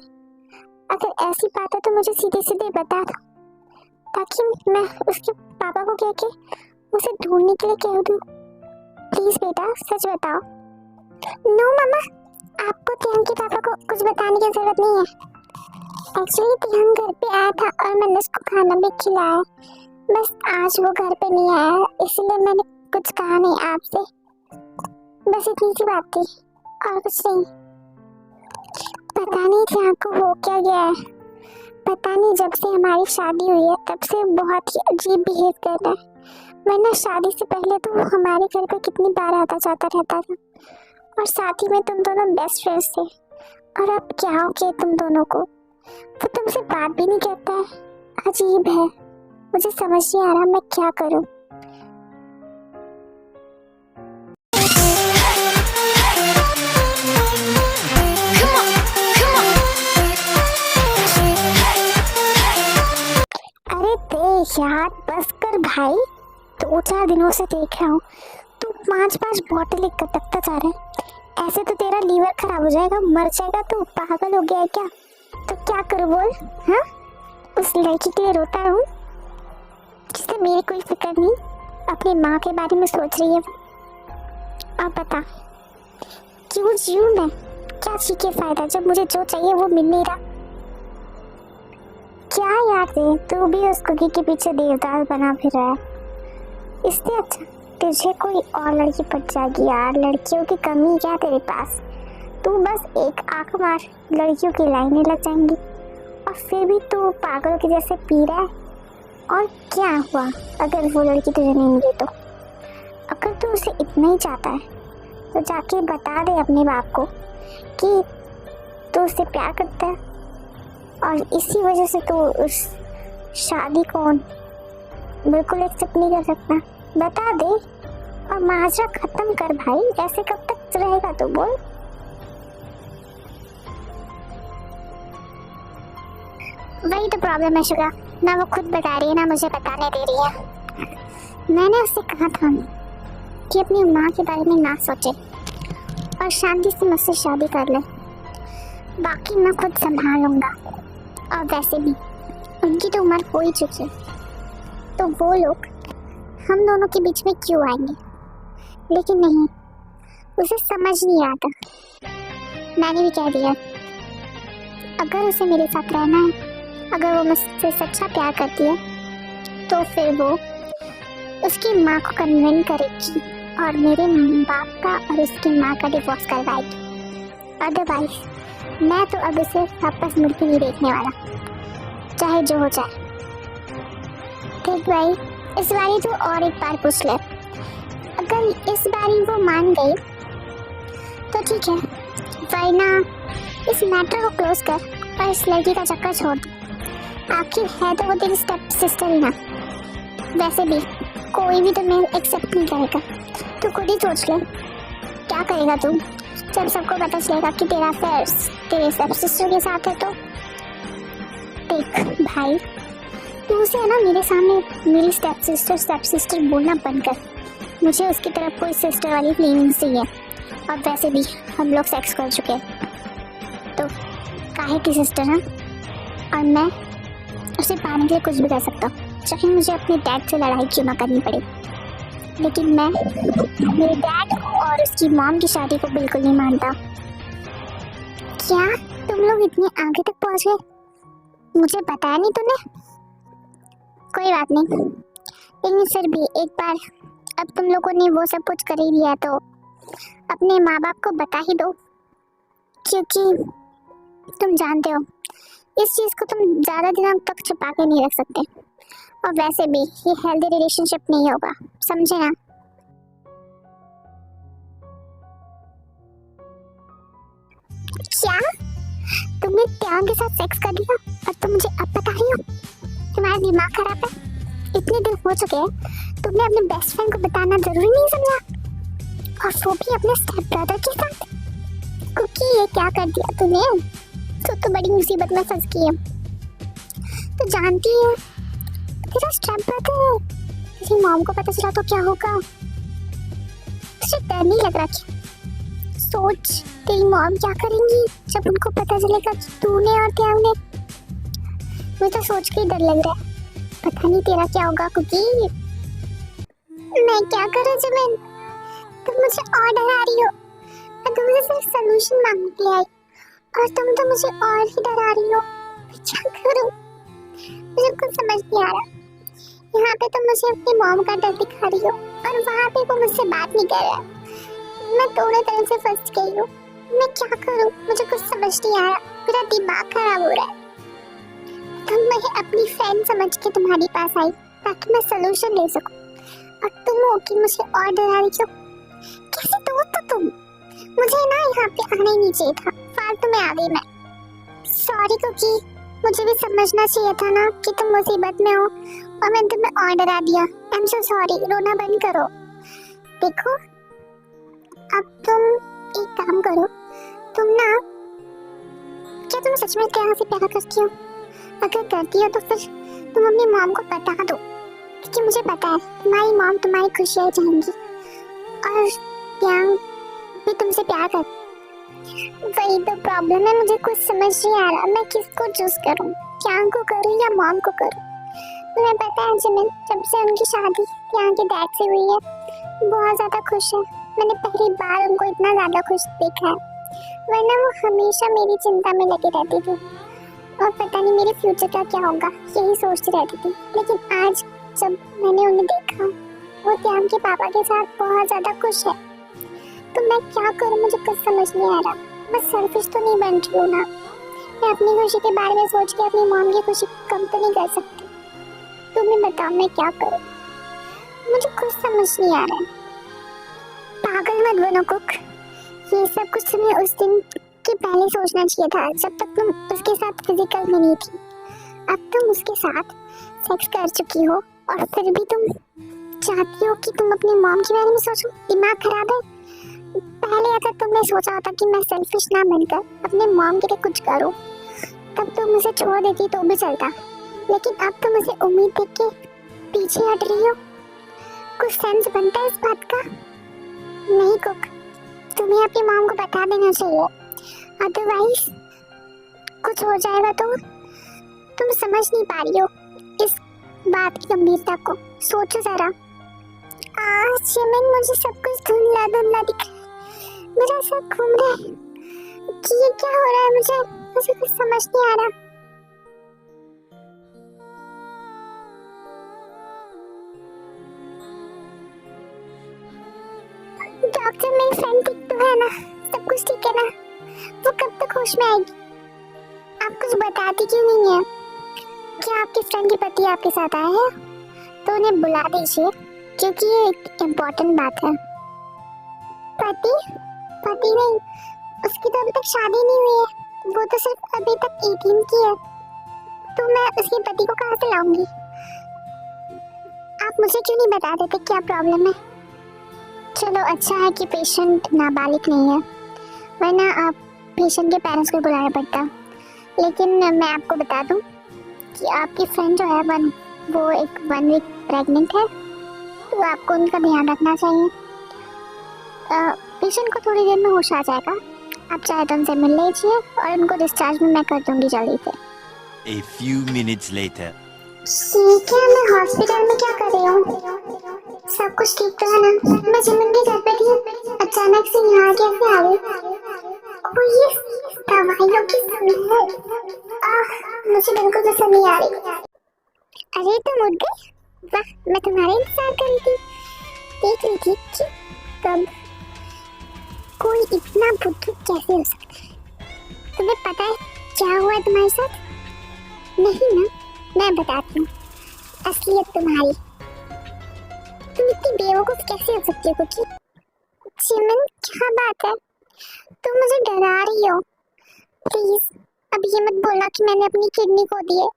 A: अगर ऐसी बात है तो मुझे सीधे सीधे बता दो, ताकि मैं उसके पापा को कह के उसे ढूंढने के लिए कह दूं। प्लीज बेटा सच बताओ। नो मम्मा, आपको तिहंग के पापा को कुछ बताने की जरूरत नहीं है। एक्चुअली तिहंग घर पे आया था और मैंने उसको खाना भी खिलाया। बस आज वो घर पे नहीं आया, इसलिए मैंने कुछ कहा नहीं आपसे। बस इतनी सी बात थी और कुछ नहीं। पता नहीं तिहंग को हो क्या गया है। पता नहीं, जब से हमारी शादी हुई है तब से बहुत ही अजीब बिहेव कर रहा है। वरना शादी से पहले तो वो हमारे घर पे कितनी बार आता जाता रहता था, और साथ ही में तुम दोनों बेस्ट फ्रेंड्स थे। और अब क्या हो गया तुम दोनों को? वो तुमसे बात भी नहीं करता है। अजीब है, मुझे समझ नहीं आ रहा मैं क्या करूं। अरे देख यार, बस कर भाई। 2-4 दिनों से देख रहा हूँ तू 5-5 बॉटल लेकर टकता जा रहा है। ऐसे तो तेरा लीवर खराब हो जाएगा, मर जाएगा। तू पागल हो गया है क्या? तो क्या करूँ बोल? हाँ, उस लड़की के लिए रोता रहूं जिससे मेरी कोई फिक्र नहीं, अपनी माँ के बारे में सोच रही है वो। अब बता क्यों जीऊं मैं? क्या जी के फायदा जब मुझे जो चाहिए वो मिल नहीं रहा। क्या यार रे, तू भी उस कुकी के पीछे देवदास बना फिर रहा है। इससे अच्छा तुझे कोई और लड़की पट जाएगी यार। लड़कियों की कमी क्या तेरे पास? तू बस एक आंख मार, लड़कियों की लाइनें लग जाएंगी, और फिर भी तू पागल के जैसे पी रहा है। और क्या हुआ अगर वो लड़की तुझे नहीं मिली तो? अगर तू उसे इतना ही चाहता है तो जाके बता दे अपने बाप को कि तू उससे प्यार करता है, और इसी वजह से तू उस शादी को बिल्कुल एक्सेप्ट नहीं कर सकता। बता दे और माजरा खत्म कर भाई। ऐसे कब तक रहेगा तू बोल? वही तो प्रॉब्लम है शुगा, ना वो खुद बता रही है ना मुझे बताने दे रही है। मैंने उससे कहा था कि अपनी माँ के बारे में ना सोचे और शांति से मुझसे शादी कर ले, बाकी मैं खुद संभाल लूँगा। और वैसे भी उनकी तो उम्र हो ही चुकी है, तो वो लोग हम दोनों के बीच में क्यों आएंगे। लेकिन नहीं, उसे समझ नहीं आता। मैंने भी कह दिया अगर उसे मेरे साथ रहना है, अगर वो मुझसे सच्चा प्यार करती है, तो फिर वो उसकी माँ को कन्विंस करेगी और मेरे बाप का और उसकी माँ का डिवोर्स करवाएगी। अदरवाइज मैं तो अब उसे वापस मुड़ के नहीं देखने वाला, चाहे जो हो जाए। ठीक भाई, इस बारी तो और एक बार पूछ ले, अगर इस बारी वो मान गई तो ठीक है, वरना इस मैटर को क्लोज कर और इस लड़की का चक्कर छोड़ दे। आखिर है तो वो तेरी स्टेप सिस्टर ही ना। वैसे भी कोई भी तुम्हें एक्सेप्ट नहीं करेगा, तू खुद ही सोच ले क्या करेगा तू जब सबको पता चलेगा कि तेरा अफेयर तेरे स्टेप सिस्टर के साथ है। तो देख भाई, तू उसे है ना मेरे सामने मेरी स्टेप सिस्टर बोलना बंद कर। मुझे उसकी तरफ कोई सिस्टर वाली फीलिंग्स नहीं है, और वैसे भी हम लोग सेक्स कर चुके हैं, तो काहे की सिस्टर ना। और मैं उसे पाने के लिए कुछ भी कर सकता हूँ, चाहे मुझे अपने डैड से लड़ाई क्यों ना करनी पड़े। लेकिन मैं मेरे डैड और उसकी मॉम की शादी को बिल्कुल नहीं मानता। क्या तुम लोग इतने आगे तक पहुँच गए, मुझे बताया नहीं तूने? कोई बात नहीं, लेकिन फिर भी एक बार अब तुम लोगों ने वो सब कुछ कर ही दिया तो अपने माँ बाप को बता ही दो, क्योंकि तुम जानते हो इस चीज़ को तुम ज़्यादा दिनों तक छुपा के नहीं रख सकते, और वैसे भी ये हेल्दी रिलेशनशिप नहीं होगा, समझे ना? क्या तुमने त्याग के साथ सेक्स कर लिया और तुम मुझे अब बता रही हो? तुम्हारा दिमाग खराब है? इतने दिन हो चुके हैं, तुमने अपने बेस्ट फ्रेंड को बताना जरूरी नहीं समझा, और वो भी अपने स्टेप ब्रदर के साथ। कुकी, ये क्या कर दिया तूने? तो बड़ी मुसीबत में फंस गई है। तो जानती है तेरा स्टेप ब्रदर है, तेरी मॉम को पता चला तो क्या होगा? तुझे डर नहीं लग रहा क्या? सोच तेरी मॉम क्या करेंगी जब उनको पता चलेगा कि तूने और त्याग ने। मुझे तो सोच के ही डर लग रहा है, पता नहीं तेरा क्या होगा कुकी। मैं क्या करूं जिमिन, तुम मुझे और डरा रही हो। मैं तुमसे सिर्फ सलूशन मांगने के लिए आई और तुम तो मुझे और ही डरा रही हो। मैं क्या करूं, मुझे कुछ समझ नहीं आ रहा। यहाँ पे तुम मुझे अपनी मॉम का डर दिखा रही हो और वहाँ पे वो मुझसे बात नहीं कर रहा। मैं दोनों तरफ से फंस गई हूँ। मैं क्या करूं, मुझे कुछ समझ नहीं आ रहा, मेरा दिमाग खराब हो रहा है। तुम मैं अपनी फ्रेंड समझ के तुम्हारे पास आई ताकि मैं सलूशन ले सकूं, और तुम हो कि मुझे और डरा रही हो। कैसे दोस्त हो तुम? मुझे ना यहाँ पे आना ही नहीं चाहिए था, फालतू में आ गई मैं। सॉरी कुकी, मुझे भी समझना चाहिए था ना कि तुम मुसीबत में हो और मैंने तुम्हें और डरा दिया। आई एम सो सॉरी, रोना बंद करो। देखो अब तुम एक काम करो, तुम ना, क्या तुम सच में त्याग से प्यार करती हो? अगर करती हो तो फिर तुम अपनी मॉम को बता दो, क्योंकि मुझे पता है तुम्हारी मॉम तुम्हारी खुशियाँ चाहेंगी और त्याग भी तुमसे प्यार कर। वही तो प्रॉब्लम है, मुझे कुछ समझ नहीं आ रहा मैं किसको चूज करूं, त्याग को करूं या मॉम को करूं। तुम्हें पता है जिमिन, जब से उनकी शादी त्याग के डैड से हुई है, बहुत ज्यादा खुश है। मैंने पहली बार उनको इतना ज्यादा खुश देखा है, वरना वो हमेशा मेरी चिंता में लगी रहती थी और पता नहीं मेरे फ्यूचर का क्या होगा यही सोचती रहती थी। लेकिन आज जब मैंने उन्हें देखा, वो त्याग के पापा के साथ बहुत ज्यादा खुश है। तो मैं क्या करूं, मुझे कुछ समझ नहीं आ रहा। मैं सेल्फिश तो नहीं बन रही हूँ ना, मैं अपनी खुशी के बारे में सोच के अपनी मॉम की खुशी कम तो नहीं कर सकती। तुम्हें बताओ मैं क्या करूं, मुझे कुछ समझ नहीं आ रहा है। पागल मत बनो कुक, ये सब कुछ तुम्हें उस दिन के पहले सोचना चाहिए था जब तक तुम उसके साथ फिजिकल में नहीं थी। अब तुम उसके साथ सेक्स कर चुकी हो और फिर भी तुम चाहती हो कि तुम अपनी मॉम के बारे में सोचो। दिमाग खराब है। पहले अगर तुमने सोचा होता कि मैं सेल्फिश ना बनकर अपने मॉम के लिए कुछ करूं, तब तो मुझे छोड़ देती तो भी चलता, लेकिन अब तो मुझे उम्मीद देख के पीछे हट रही हो। कुछ सेंस बनता है इस बात का? नहीं कुक, तुम्हें अपनी मॉम को बता देना चाहिए, अदरवाइज कुछ हो जाएगा तो तुम समझ नहीं पा रही हो इस बात की गंभीरता को। सोचो जरा। आज मुझे सब कुछ धुंधला धुंधला दिख रहा है, मेरा सर घूम रहा है कि ये क्या हो रहा है। मुझे कुछ समझ नहीं आ रहा। डॉक्टर, मेरी फ्रेंड ठीक तो है ना? सब कुछ ठीक है ना? वो कब तक होश में आएगी? आप कुछ बताती क्यों नहीं है? क्या आपके फ्रेंड के पति आपके साथ आए हैं? तो उन्हें बुला दीजिए, क्योंकि ये एक इम्पोर्टेंट बात है। पति? पति नहीं, उसकी तो अभी तक शादी नहीं हुई है, वो तो सिर्फ अभी तक 18 की है, तो मैं उसके पति को कहाँ से लाऊंगी? आप मुझे क्यों नहीं बता देते क्या प्रॉब्लम है? चलो अच्छा है कि पेशेंट नाबालिग नहीं है, वरना आप पेशेंट के पेरेंट्स को बुलाना पड़ता। लेकिन मैं आपको बता दूं कि आपकी फ्रेंड जो है वो एक 1 वीक प्रेग्नेंट है, तो आपको उनका ध्यान रखना चाहिए। पेशेंट को थोड़ी देर में होश आ जाएगा, आप चाहे तो उनसे मिल लीजिए और उनको डिस्चार्ज भी मैं कर दूंगी जल्दी से।
C: A few minutes later.
A: ठीक है, मैं हॉस्पिटल में क्या कर रही हूँ? सब कुछ ठीक तो है ना? मैं जिमन के घर पे थी, अचानक से यहाँ कैसे आ गई? ओ ये दवाइयों की स्मेल, मुझे बिल्कुल पसंद नहीं आ रही। अरे तुम उठ गई? वाह, मैं तुम्हारा इंतजार कर रही थी, देख रही थी कि कब कोई इतना बुद्धू कैसे हो सकता है। तुम्हें पता है क्या हुआ तुम्हारे साथ? नहीं ना, मैं बताती हूँ असलियत तुम्हारी। तुम इतनी बेवकूफ कैसे हो सकती हो कुकी? चिमन, क्या बात है? तुम मुझे डरा रही हो। प्लीज अब ये मत बोलना कि मैंने अपनी किडनी खो दी है,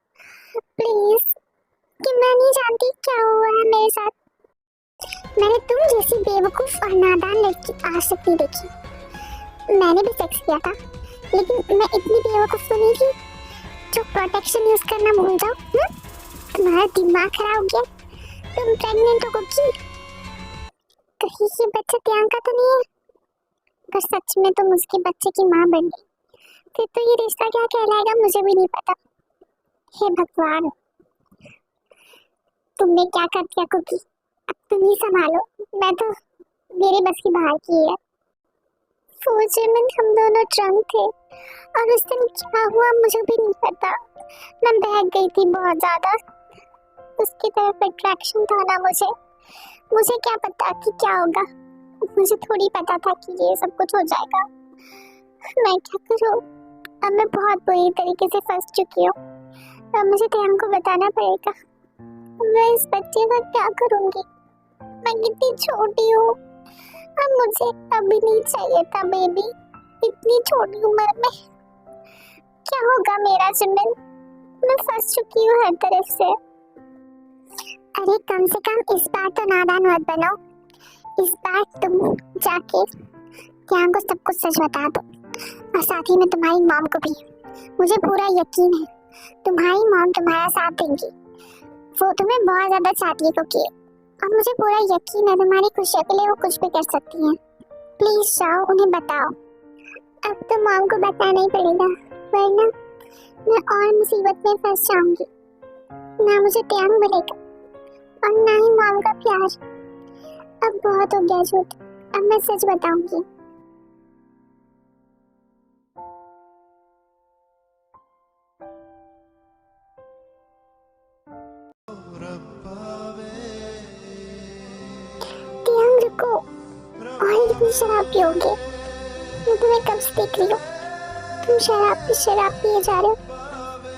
A: प्लीज। कि मैं नहीं जानती क्या हुआ है मेरे साथ। मैंने तुम जैसी बेवकूफ और नादान लड़की आज तक नहीं देखी। मैंने भी सेक्स किया था, लेकिन मैं इतनी बेवकूफ तो नहीं थी जो प्रोटेक्शन यूज करना भूल जाओ। तुम्हारा दिमाग खराब हो गया। तुम प्रेग्नेंट हो कुकी? कहीं ये बच्चा प्रियंका तो नहीं है? अगर सच में तुम उसके बच्चे की माँ बन गई, फिर तो ये रिश्ता क्या कहलाएगा मुझे भी नहीं पता। हे भगवान, तुमने क्या कर दिया कुकी? अब तुम ही संभालो, मैं तो मेरे बस की बाहर की है। सोचे में हम दोनों ड्रंक थे और उस दिन क्या हुआ मुझे भी नहीं पता। मैं बहक गई थी बहुत ज्यादा, उसकी तरफ अट्रैक्शन था ना मुझे क्या पता कि क्या होगा। मुझे थोड़ी पता था कि ये सब कुछ हो जाएगा। मैं क्या करूं? अब मैं बहुत बुरी तरीके से फंस चुकी हूँ। अब मुझे ध्यान को बताना पड़ेगा। मैं इस बच्चे का क्या करूंगी? मैं कितनी छोटी हूँ, अब मुझे अभी नहीं चाहिए था बेबी, इतनी छोटी उम्र में। क्या होगा मेरा चिमन? मैं फंस चुकी हूँ हर तरफ से। अरे कम से कम इस बार तो नादान मत बनो। इस बार तुम जाके क्या को सब कुछ सच बता दो, और साथ ही में तुम्हारी मॉम को भी। मुझे पूरा यकीन है तुम्हारी मॉम तुम्हारा साथ देंगी। वो तुम्हें बहुत ज्यादा चाहती है क्योंकि, और मुझे पूरा यकीन है तुम्हारी खुशी के लिए वो कुछ भी कर सकती हैं। प्लीज जाओ, उन्हें बताओ। अब तो मॉम को बताना ही पड़ेगा, वरना मैं और मुसीबत में फंस जाऊंगी। ना मुझे प्यार मिलेगा और ना ही मॉम का प्यार। अब बहुत हो गया झूठ, अब मैं सच बताऊंगी। रुको, और कितनी शराब पियोगे? मैं तुम्हें कब से देख रही हूँ, तुम शराब पिए जा रहे हो।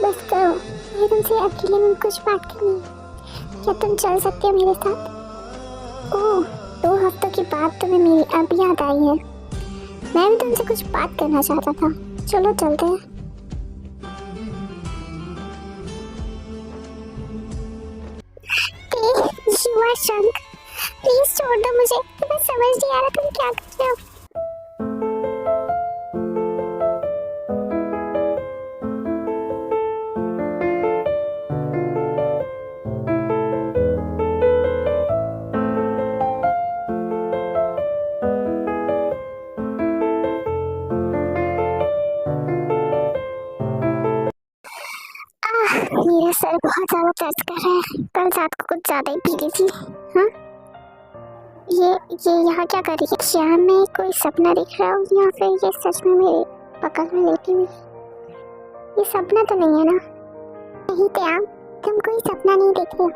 A: बस करो, मुझे तुमसे अकेले में कुछ बात करनी है। क्या तुम चल सकते हो मेरे साथ? ओह, 2 हफ्तों के बाद तुम्हें मेरी अब याद आई है। मैं भी तुमसे कुछ बात करना चाहता था। चलो चलते हैं। You are drunk. प्लीज छोड़ दो मुझे, तुम्हें समझ नहीं आ रहा तुम क्या कर रहे हो। मेरा सर बहुत ज्यादा दर्द कर रहा है। कल रात को कुछ ज्यादा ही पी ली थी। हाँ, ये यहाँ क्या कर रही है? क्या मैं कोई सपना देख रहा हूँ या फिर ये सच में मेरे बगल में लेटी हुई? ये सपना तो नहीं है ना? नहीं त्याग, तुम कोई सपना नहीं देख रहे।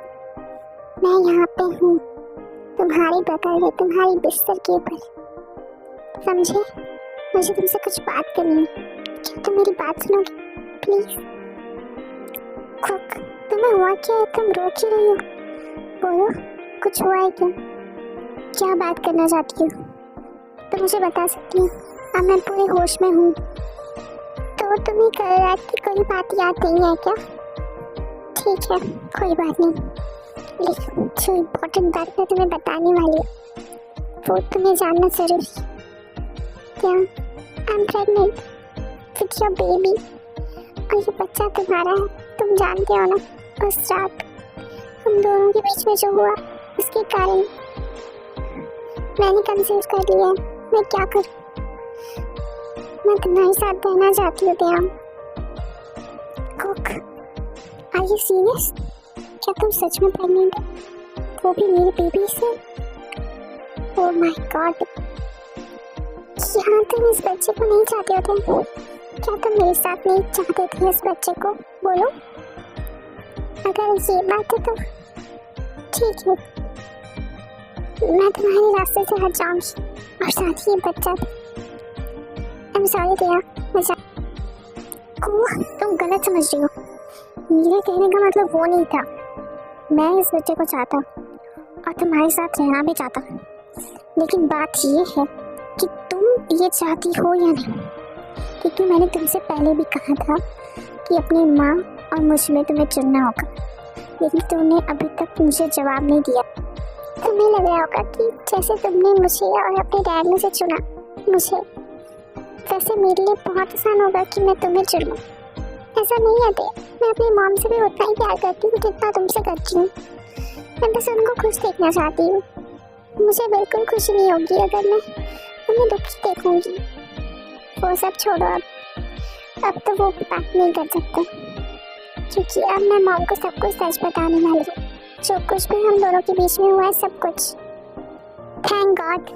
A: मैं यहाँ पे हूँ, तुम्हारी बगल में, तुम्हारी बिस्तर के ऊपर। समझे? मुझे तुमसे कुछ बात करनी है। क्या तुम मेरी बात सुनोगे प्लीज? तुम्हें हुआ क्या है? तुम रो क्यों रही हो? बोलो, कुछ हुआ है क्या? क्या बात करना चाहती हो तो मुझे बता सकती हो। अब मैं पूरे होश में हूँ। तो तुम्हें कल रात की कोई बात याद नहीं है क्या? ठीक है, कोई बात नहीं, लेकिन जो इम्पोर्टेंट बात मैं तुम्हें बताने वाली हूँ वो तुम्हें जानना जरूरी है। क्या? I am pregnant with your baby, और ये बच्चा तुम्हारा है। तुम जानते हो ना, उस रात हम दोनों के बीच में जो हुआ उसके कारण मैंने कंसीव कर लिया है। मैं क्या करूं? मैं तुम्हारे साथ रहना चाहती हूँ त्याग। कुक, आर यू सीरियस? क्या तुम सच में प्रेग्नेंट हो? वो भी मेरे बेबी से? ओह माय गॉड, क्या तुम इस बच्चे को नहीं चाहते हो? क्या तुम मेरे साथ नहीं चाहते थे इस बच्चे को? बोलो, अगर ये बात है तो ठीक है, मैं तुम्हारे रास्ते से हट जाऊंगी और साथ ही ये बच्चा भी। आई एम सॉरी दया, तुम गलत समझ रही हो। मेरे कहने का मतलब वो नहीं था। मैं इस बच्चे को चाहता और तुम्हारे साथ रहना भी चाहता, लेकिन बात ये है कि तुम ये चाहती हो या नहीं। क्योंकि मैंने तुमसे पहले भी कहा था कि अपनी माँ और मुझ में तुम्हें चुनना होगा, लेकिन तुमने अभी तक मुझे जवाब नहीं दिया। तुम्हें लग रहा होगा कि जैसे तुमने मुझे और अपने डैड में से चुना मुझे, वैसे मेरे लिए बहुत आसान होगा कि मैं तुम्हें चुनूं। ऐसा नहीं है दे, मैं अपनी मॉम से भी उतना ही प्यार करती हूँ जितना तुमसे करती हूँ। मैं बस उनको खुश देखना चाहती हूँ। मुझे बिल्कुल खुशी नहीं होगी अगर मैं उन्हें दुखी देखूंगी। वो सब छोड़ो, अब तो वो बात नहीं कर सकते, क्योंकि अब मैं मॉम को सब कुछ सच बताने वाली हूँ। जो कुछ भी हम दोनों के बीच में हुआ है सब कुछ। थैंक गॉड,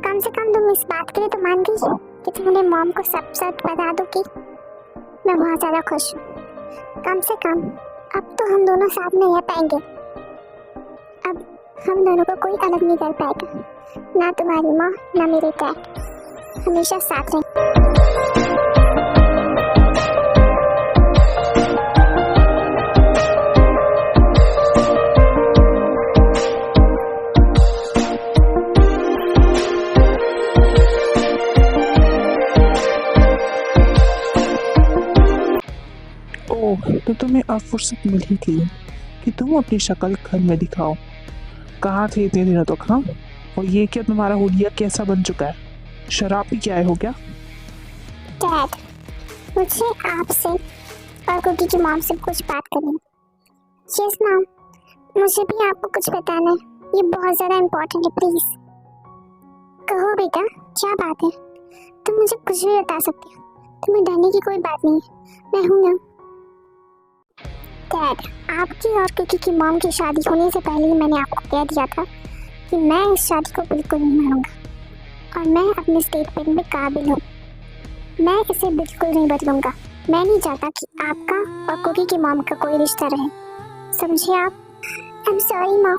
A: कम से कम तुम इस बात के लिए तो मान गई कि तुमने मॉम को सब सच बता दो। कि मैं बहुत ज़्यादा खुश हूँ। कम से कम अब तो हम दोनों साथ में रह पाएंगे। अब हम दोनों को कोई अलग नहीं कर पाएगा, ना तुम्हारी माँ ना मेरे डैड, हमेशा साथ रहें।
B: ओह, तो तुम्हें अब फुर्सत मिली थी कि तुम अपनी शक्ल घर में दिखाओ। कहाँ थे इतने दिनों तक? हाँ, और ये क्या तुम्हारा हुलिया कैसा बन चुका है? शराब भी क्या है हो गया?
A: डैड, मुझे आपसे और कुकी की मॉम से कुछ बात करनी है। यस मॉम, मुझे भी आपको कुछ बताना है। ये बहुत ज़्यादा इम्पोर्टेंट है, प्लीज़ कहो बेटा, क्या बात है? तुम मुझे कुछ भी बता सकती हो, तुम्हें डरने की कोई बात नहीं है, मैं हूँ ना। डैड, आपकी और कुकी की मॉम की शादी होने से पहले ही मैंने आपको कह दिया था कि मैं इस शादी को बिल्कुल नहीं मानूंगा, और मैं अपने स्टेटमेंट में काबिल हूँ। मैं इसे बिल्कुल नहीं बदलूंगा। मैं नहीं चाहता कि आपका और कुकी की मॉम का कोई रिश्ता रहे, समझे आप? I am sorry mom,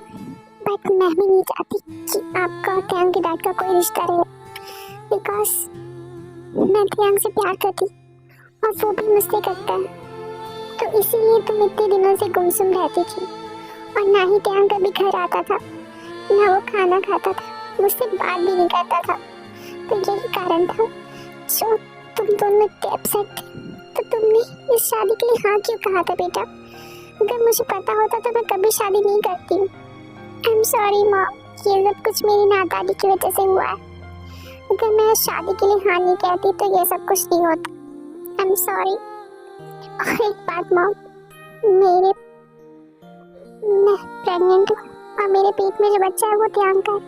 A: but मैं भी नहीं चाहती कि आपका और त्याग के डैड का कोई रिश्ता रहे, बिकॉज मैं त्याग से प्यार करती और वो भी मुझसे करता है। तो इसीलिए तुम इतने दिनों से गुमसुम रहती थी, और ना ही त्याग कभी घर आता था, ना वो खाना खाता था, मुझसे बात भी नहीं करता था। तो यही कारण था जो तुम दोनों इतने अपसेट थे। तो तुमने इस शादी के लिए हाँ क्यों कहा था बेटा? अगर मुझे पता होता तो मैं कभी शादी नहीं करती। आई एम सॉरी मॉम, ये सब कुछ मेरी नादानी की वजह से हुआ है। अगर मैं शादी के लिए हाँ नहीं कहती तो ये सब कुछ नहीं होता। I am sorry. और एक बात मॉम, मैं प्रेग्नेंट हूँ और मेरे पेट में जो बच्चा है वो त्याग का है।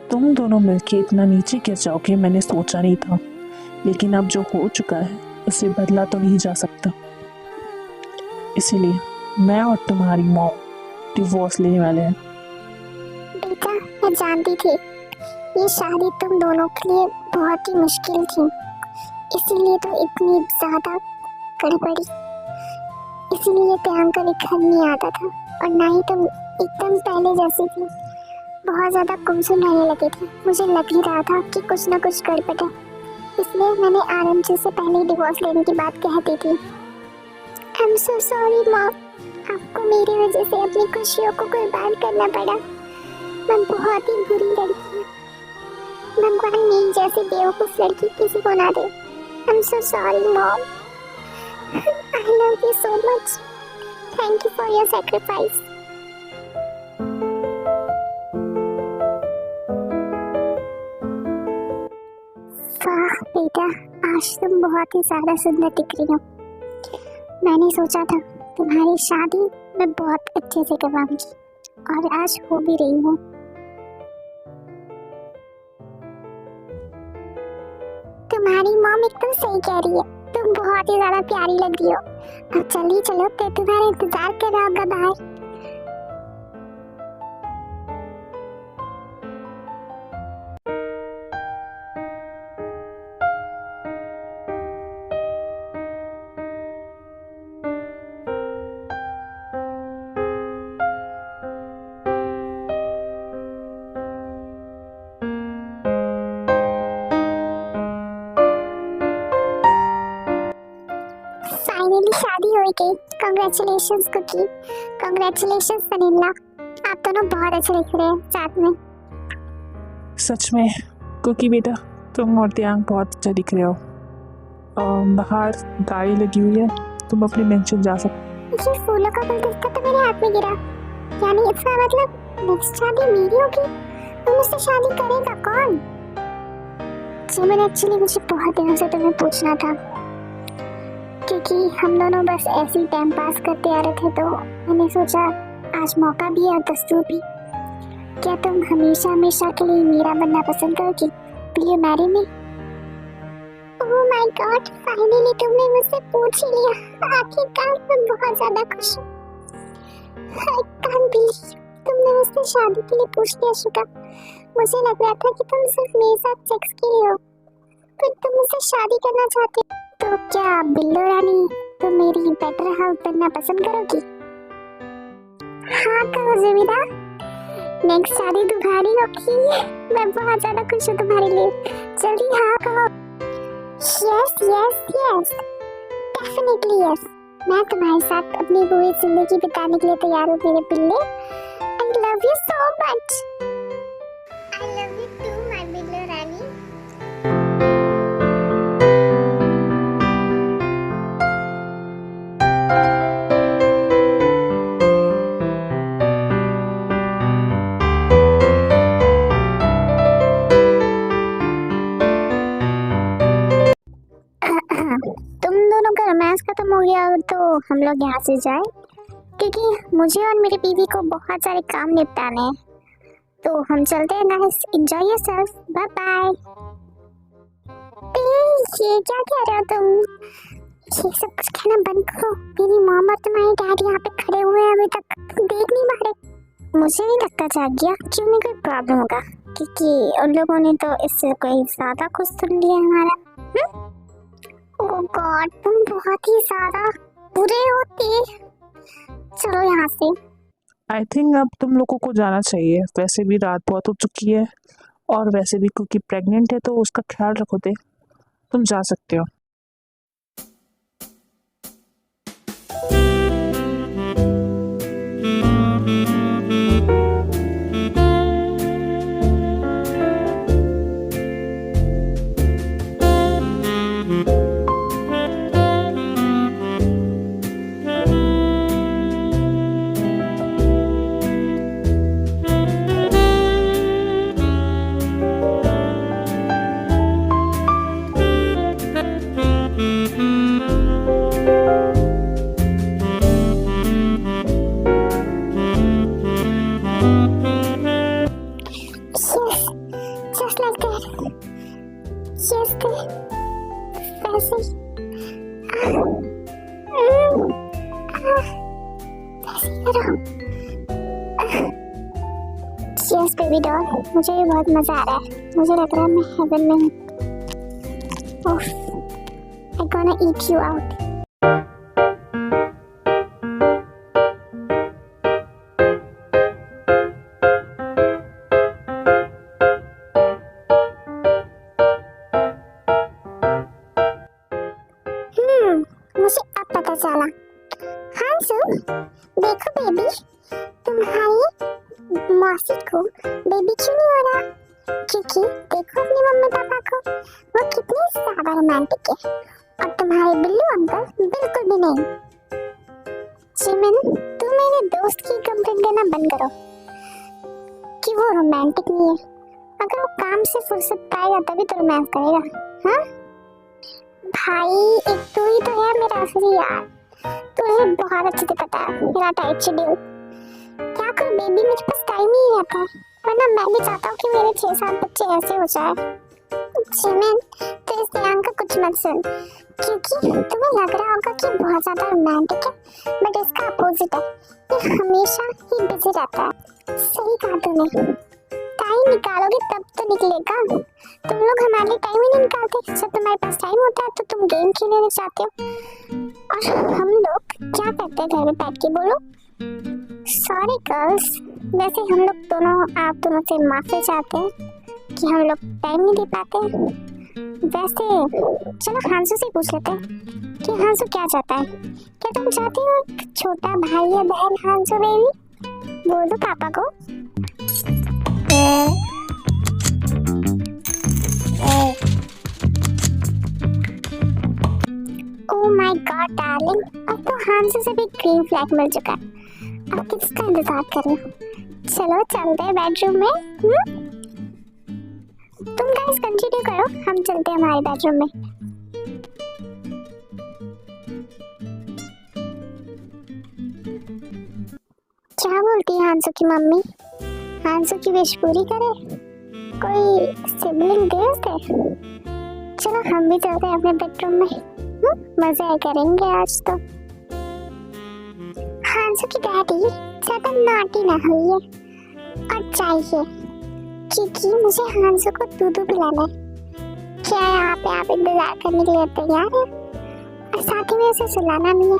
B: तुम दोनों मिलके इतना नीचे गिर जाओगे मैंने सोचा नहीं था, लेकिन अब जो हो चुका है उसे बदला तो नहीं जा सकता। इसीलिए मैं और तुम्हारी मॉम डिवोर्स लेने वाले हैं।
A: बेटा, मैं जानती थी ये शादी तुम दोनों के लिए बहुत ही मुश्किल थी, इसीलिए तो इतनी ज्यादा गड़बड़ी, इसीलिए प्यार का घर नहीं आता था, और ना ही तुम एकदम पहले जैसी थी। बहुत ज्यादा गुमसुम रहने लगे थे। मुझे लग ही रहा था कि कुछ ना कुछ गड़बड़ है, इसलिए मैंने आरएम जी से पहले ही डिवोर्स लेने की बात कह दी थी। आई एम सो सॉरी मॉम, आपको मेरी वजह से अपनी खुशियों को कुर्बान करना पड़ा। मैं बहुत ही बुरी लड़की हूँ। भगवान मेरी जैसी बेवकूफ लड़की किसी को ना दे। I am so sorry mom. I love you so much. Thank you for your sacrifice. वाह बेटा, आज तुम बहुत ही ज्यादा सुंदर दिख रही हो। मैंने सोचा था तुम्हारी शादी मैं बहुत अच्छे से करवाऊंगी, और आज हो भी रही हूँ। तुम्हारी मॉम एकदम सही कह रही है, तुम बहुत ही ज्यादा प्यारी लग रही हो। अब जल्दी चलो, तो तुम्हारा इंतजार कर रहा होगा बाहर। फाइनली शादी हो गई। कांग्रेचुलेशंस कुकी, कांग्रेचुलेशंस सनीला, आप दोनों बहुत अच्छे दिख रहे हैं साथ में।
B: सच में कुकी बेटा, तुम और त्यांग बहुत अच्छा दिख रहे हो। बाहर गाड़ी लगी हुई है, तुम अपनी मेंशन जा सकते।
A: ये फूलों का गुलदस्ता तो मेरे हाथ में गिरा, यानी इसका मतलब नेक्स्ट शादी मेरी होगी। तो मुझसे शादी करेगा कौन? जिमिन, एक्चुअली मुझे बहुत दिनों से तुम्हें पूछना था, क्योंकि हम दोनों बस ऐसे ही टाइम पास करते आ रहे थे, तो मैंने सोचा आज मौका भी है और दस्तूर भी। क्या तुम हमेशा हमेशा के लिए मेरा बनना पसंद करोगी? Will you marry me? Oh my God, finally तुमने मुझसे पूछ ही लिया। आखिरकार मैं बहुत ज्यादा खुश हूँ। आई कांट बिलीव तुमने मुझसे शादी के लिए पूछ लिया शिका। मुझे लग रहा था कि तुम सिर्फ मेरे साथ सेक्स के लिए हो, फिर तुम मुझसे शादी करना चाहते हो। तो क्या बिल्लो रानी तुम मेरी बेटर हाउस बनना पसंद करोगी? हाँ कहो ज़मीरा, नेक्स्ट शादी तुम्हारी होगी। मैं बहुत ज्यादा खुश हूँ तुम्हारे लिए। जल्दी हाँ कहो। Yes yes yes, definitely yes. मैं तुम्हारे साथ अपनी पूरी जिंदगी बिताने के लिए तैयार हूँ मेरे पिल्ले। I love you so much. I love you too my बिल्लो रानी। तुम दोनों का रोमांस खत्म हो गया तो हम लोग यहाँ से जाए, क्योंकि मुझे और मेरी बीवी को बहुत सारे काम निपटाने हैं। तो हम चलते हैं guys, enjoy yourself, bye bye. ये क्या कह रहे हो तुम? ये सब कुछ कहना बंद करो। मेरी मॉम और तुम्हारे डैड यहाँ पे खड़े हुए हैं, अभी तक देख नहीं पा रहे। मुझे नहीं लगता जाग गया, क्यों नहीं कोई प्रॉब्लम होगा, क्योंकि उन लोगों ने तो इससे कोई ज्यादा कुछ सुन लिया हमारा। ओह गॉड, तुम बहुत ही ज्यादा बुरे होते। चलो यहाँ से।
B: आई थिंक अब तुम लोगों को जाना चाहिए। वैसे भी रात बहुत हो चुकी है, और वैसे भी कुकी प्रेग्नेंट है, तो उसका ख्याल रखो। दे तुम जा सकते हो।
A: Just like that. Just वैसे ही। ऐसे ही करो। यस बेबी डॉल, मुझे भी बहुत मजा आ रहा है। मुझे लग रहा है मैं हेवन में हूँ। I gonna eat you out. मुझे अब पता चला। हांसू, देखो बेबी, तुम्हारी मौसी को बेबी क्यों नहीं हो रहा? क्योंकि देखो अपनी मम्मी पापा को, वो कितने ज्यादा रोमांटिक है, और तुम्हारे बिल्लू अंकल बिल्कुल भी नहीं। जिमिन, तुम मेरे दोस्त की कंप्लेंट देना बंद करो कि वो रोमांटिक नहीं है। अगर वो काम से फुर्सत पाएगा तभी तो रोमांस करेगा। हाँ भाई, एक तू ही तो है मेरा असली यार। तुझे बहुत अच्छे से पता है मेरा टाइट शेड्यूल। क्या कर बेबी, मेरे पास टाइम ही नहीं रहता है, वरना मैं भी चाहता हूँ कि मेरे 6-7 बच्चे ऐसे हो जाए। जिमिन, तो इस ध्यान का कुछ मत सुन, क्योंकि तुम्हें लग रहा होगा कि बहुत ज्यादा रोमांटिक है, बट इसका अपोजिट है। ये हमेशा ही बिजी रहता है। सही कहा तुमने। टाइम निकालोगे तब तो निकलेगा। तुम लोग हमारे लिए टाइम ही नहीं निकालते। जब तुम्हारे पास टाइम होता है तो तुम गेम खेलने जाते हो, और हम लोग क्या करते हैं घर में बैठ के? बोलो। सॉरी गर्ल्स, वैसे हम लोग दोनों, आप दोनों से माफी चाहते हैं कि हम लोग टाइम नहीं दे पाते। वैसे चलो हांसू से पूछ लेते हैं कि हांसू क्या चाहता है। क्या तुम चाहती हो छोटा भाई या बहन हांसू बेबी? बोल दो पापा को। ओह माय गॉड डार्लिंग, अब तो हांसू से भी ग्रीन फ्लैग मिल चुका है। अब किसका इंतजार कर रहे हो? चलो चलते हैं बेडरूम में। तुम गाइस कंटिन्यू करो, हम चलते हैं हमारे बेडरूम में। क्या बोलती है हांसू की मम्मी? हांसू की विश पूरी करे, कोई सिबलिंग दोस्त है? चलो हम भी चलते हैं अपने बेडरूम में। मजे करेंगे आज तो। हांसू की डैडी ज्यादा नॉटी ना हुई है, और चाहिए, क्योंकि मुझे हांसू को दूध पिलाना है। क्या यहाँ पे आप इंतजार करने के लिए तैयार हैं? और साथ ही में उसे सुलाना भी है,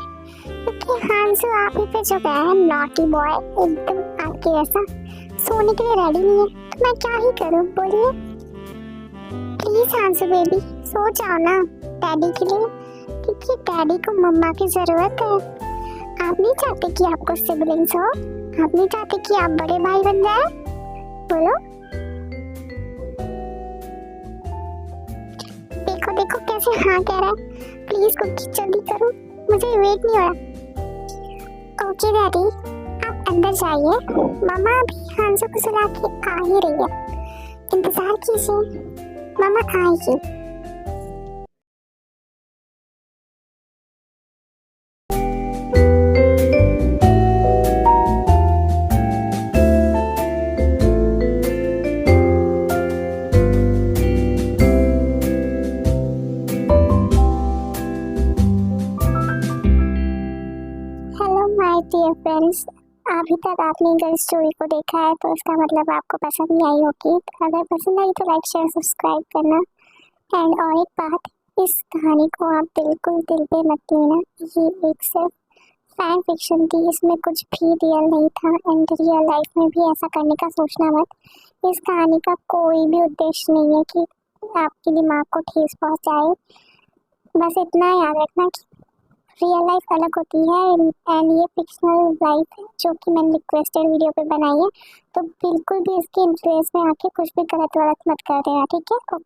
A: क्योंकि हांसू आप ही पे जो गया है नॉटी बॉय, एकदम आपके जैसा सोने के लिए रेडी नहीं है। तो मैं क्या ही करूँ, बोलिए। प्लीज हांसू बेबी, सो जाओ ना डैडी के लिए, क्योंकि डैडी को मम्मा की जरूरत है। आप नहीं चाहते कि आपको सिबलिंग्स हो? आप नहीं चाहते कि आप बड़े भाई बन जाए? बोलो। देखो देखो कैसे हाँ कह रहा है। प्लीज कुछ जल्दी करो, मुझे वेट नहीं हो रहा। ओके डैडी, आप अंदर जाइए, मामा अभी हांसू को सुला के आ ही रही है। इंतजार कीजिए, मामा आएगी। डियर फ्रेंड्स, अभी तक आपने गर्ल स्टोरी को देखा है तो इसका मतलब आपको पसंद नहीं आई होगी। अगर पसंद आई तो लाइक शेयर सब्सक्राइब करना। एंड और एक बात, इस कहानी को आप बिल्कुल दिल पे मत लेना, ये एक सिर्फ फैन फिक्शन थी, इसमें कुछ भी रियल नहीं था। एंड रियल लाइफ में भी ऐसा करने का सोचना मत। इस कहानी का कोई भी उद्देश्य नहीं है कि आपके दिमाग को ठेस पहुँचाए। बस इतना याद रखना कि रियल लाइफ अलग होती है एंड ये फिक्शनल लाइफ है जो कि मैंने रिक्वेस्टेड वीडियो पे बनाई है। तो बिल्कुल भी इसके इन्फ्लुएंस में आके कुछ भी गलत वलत मत कर देना, ठीक है? ओके।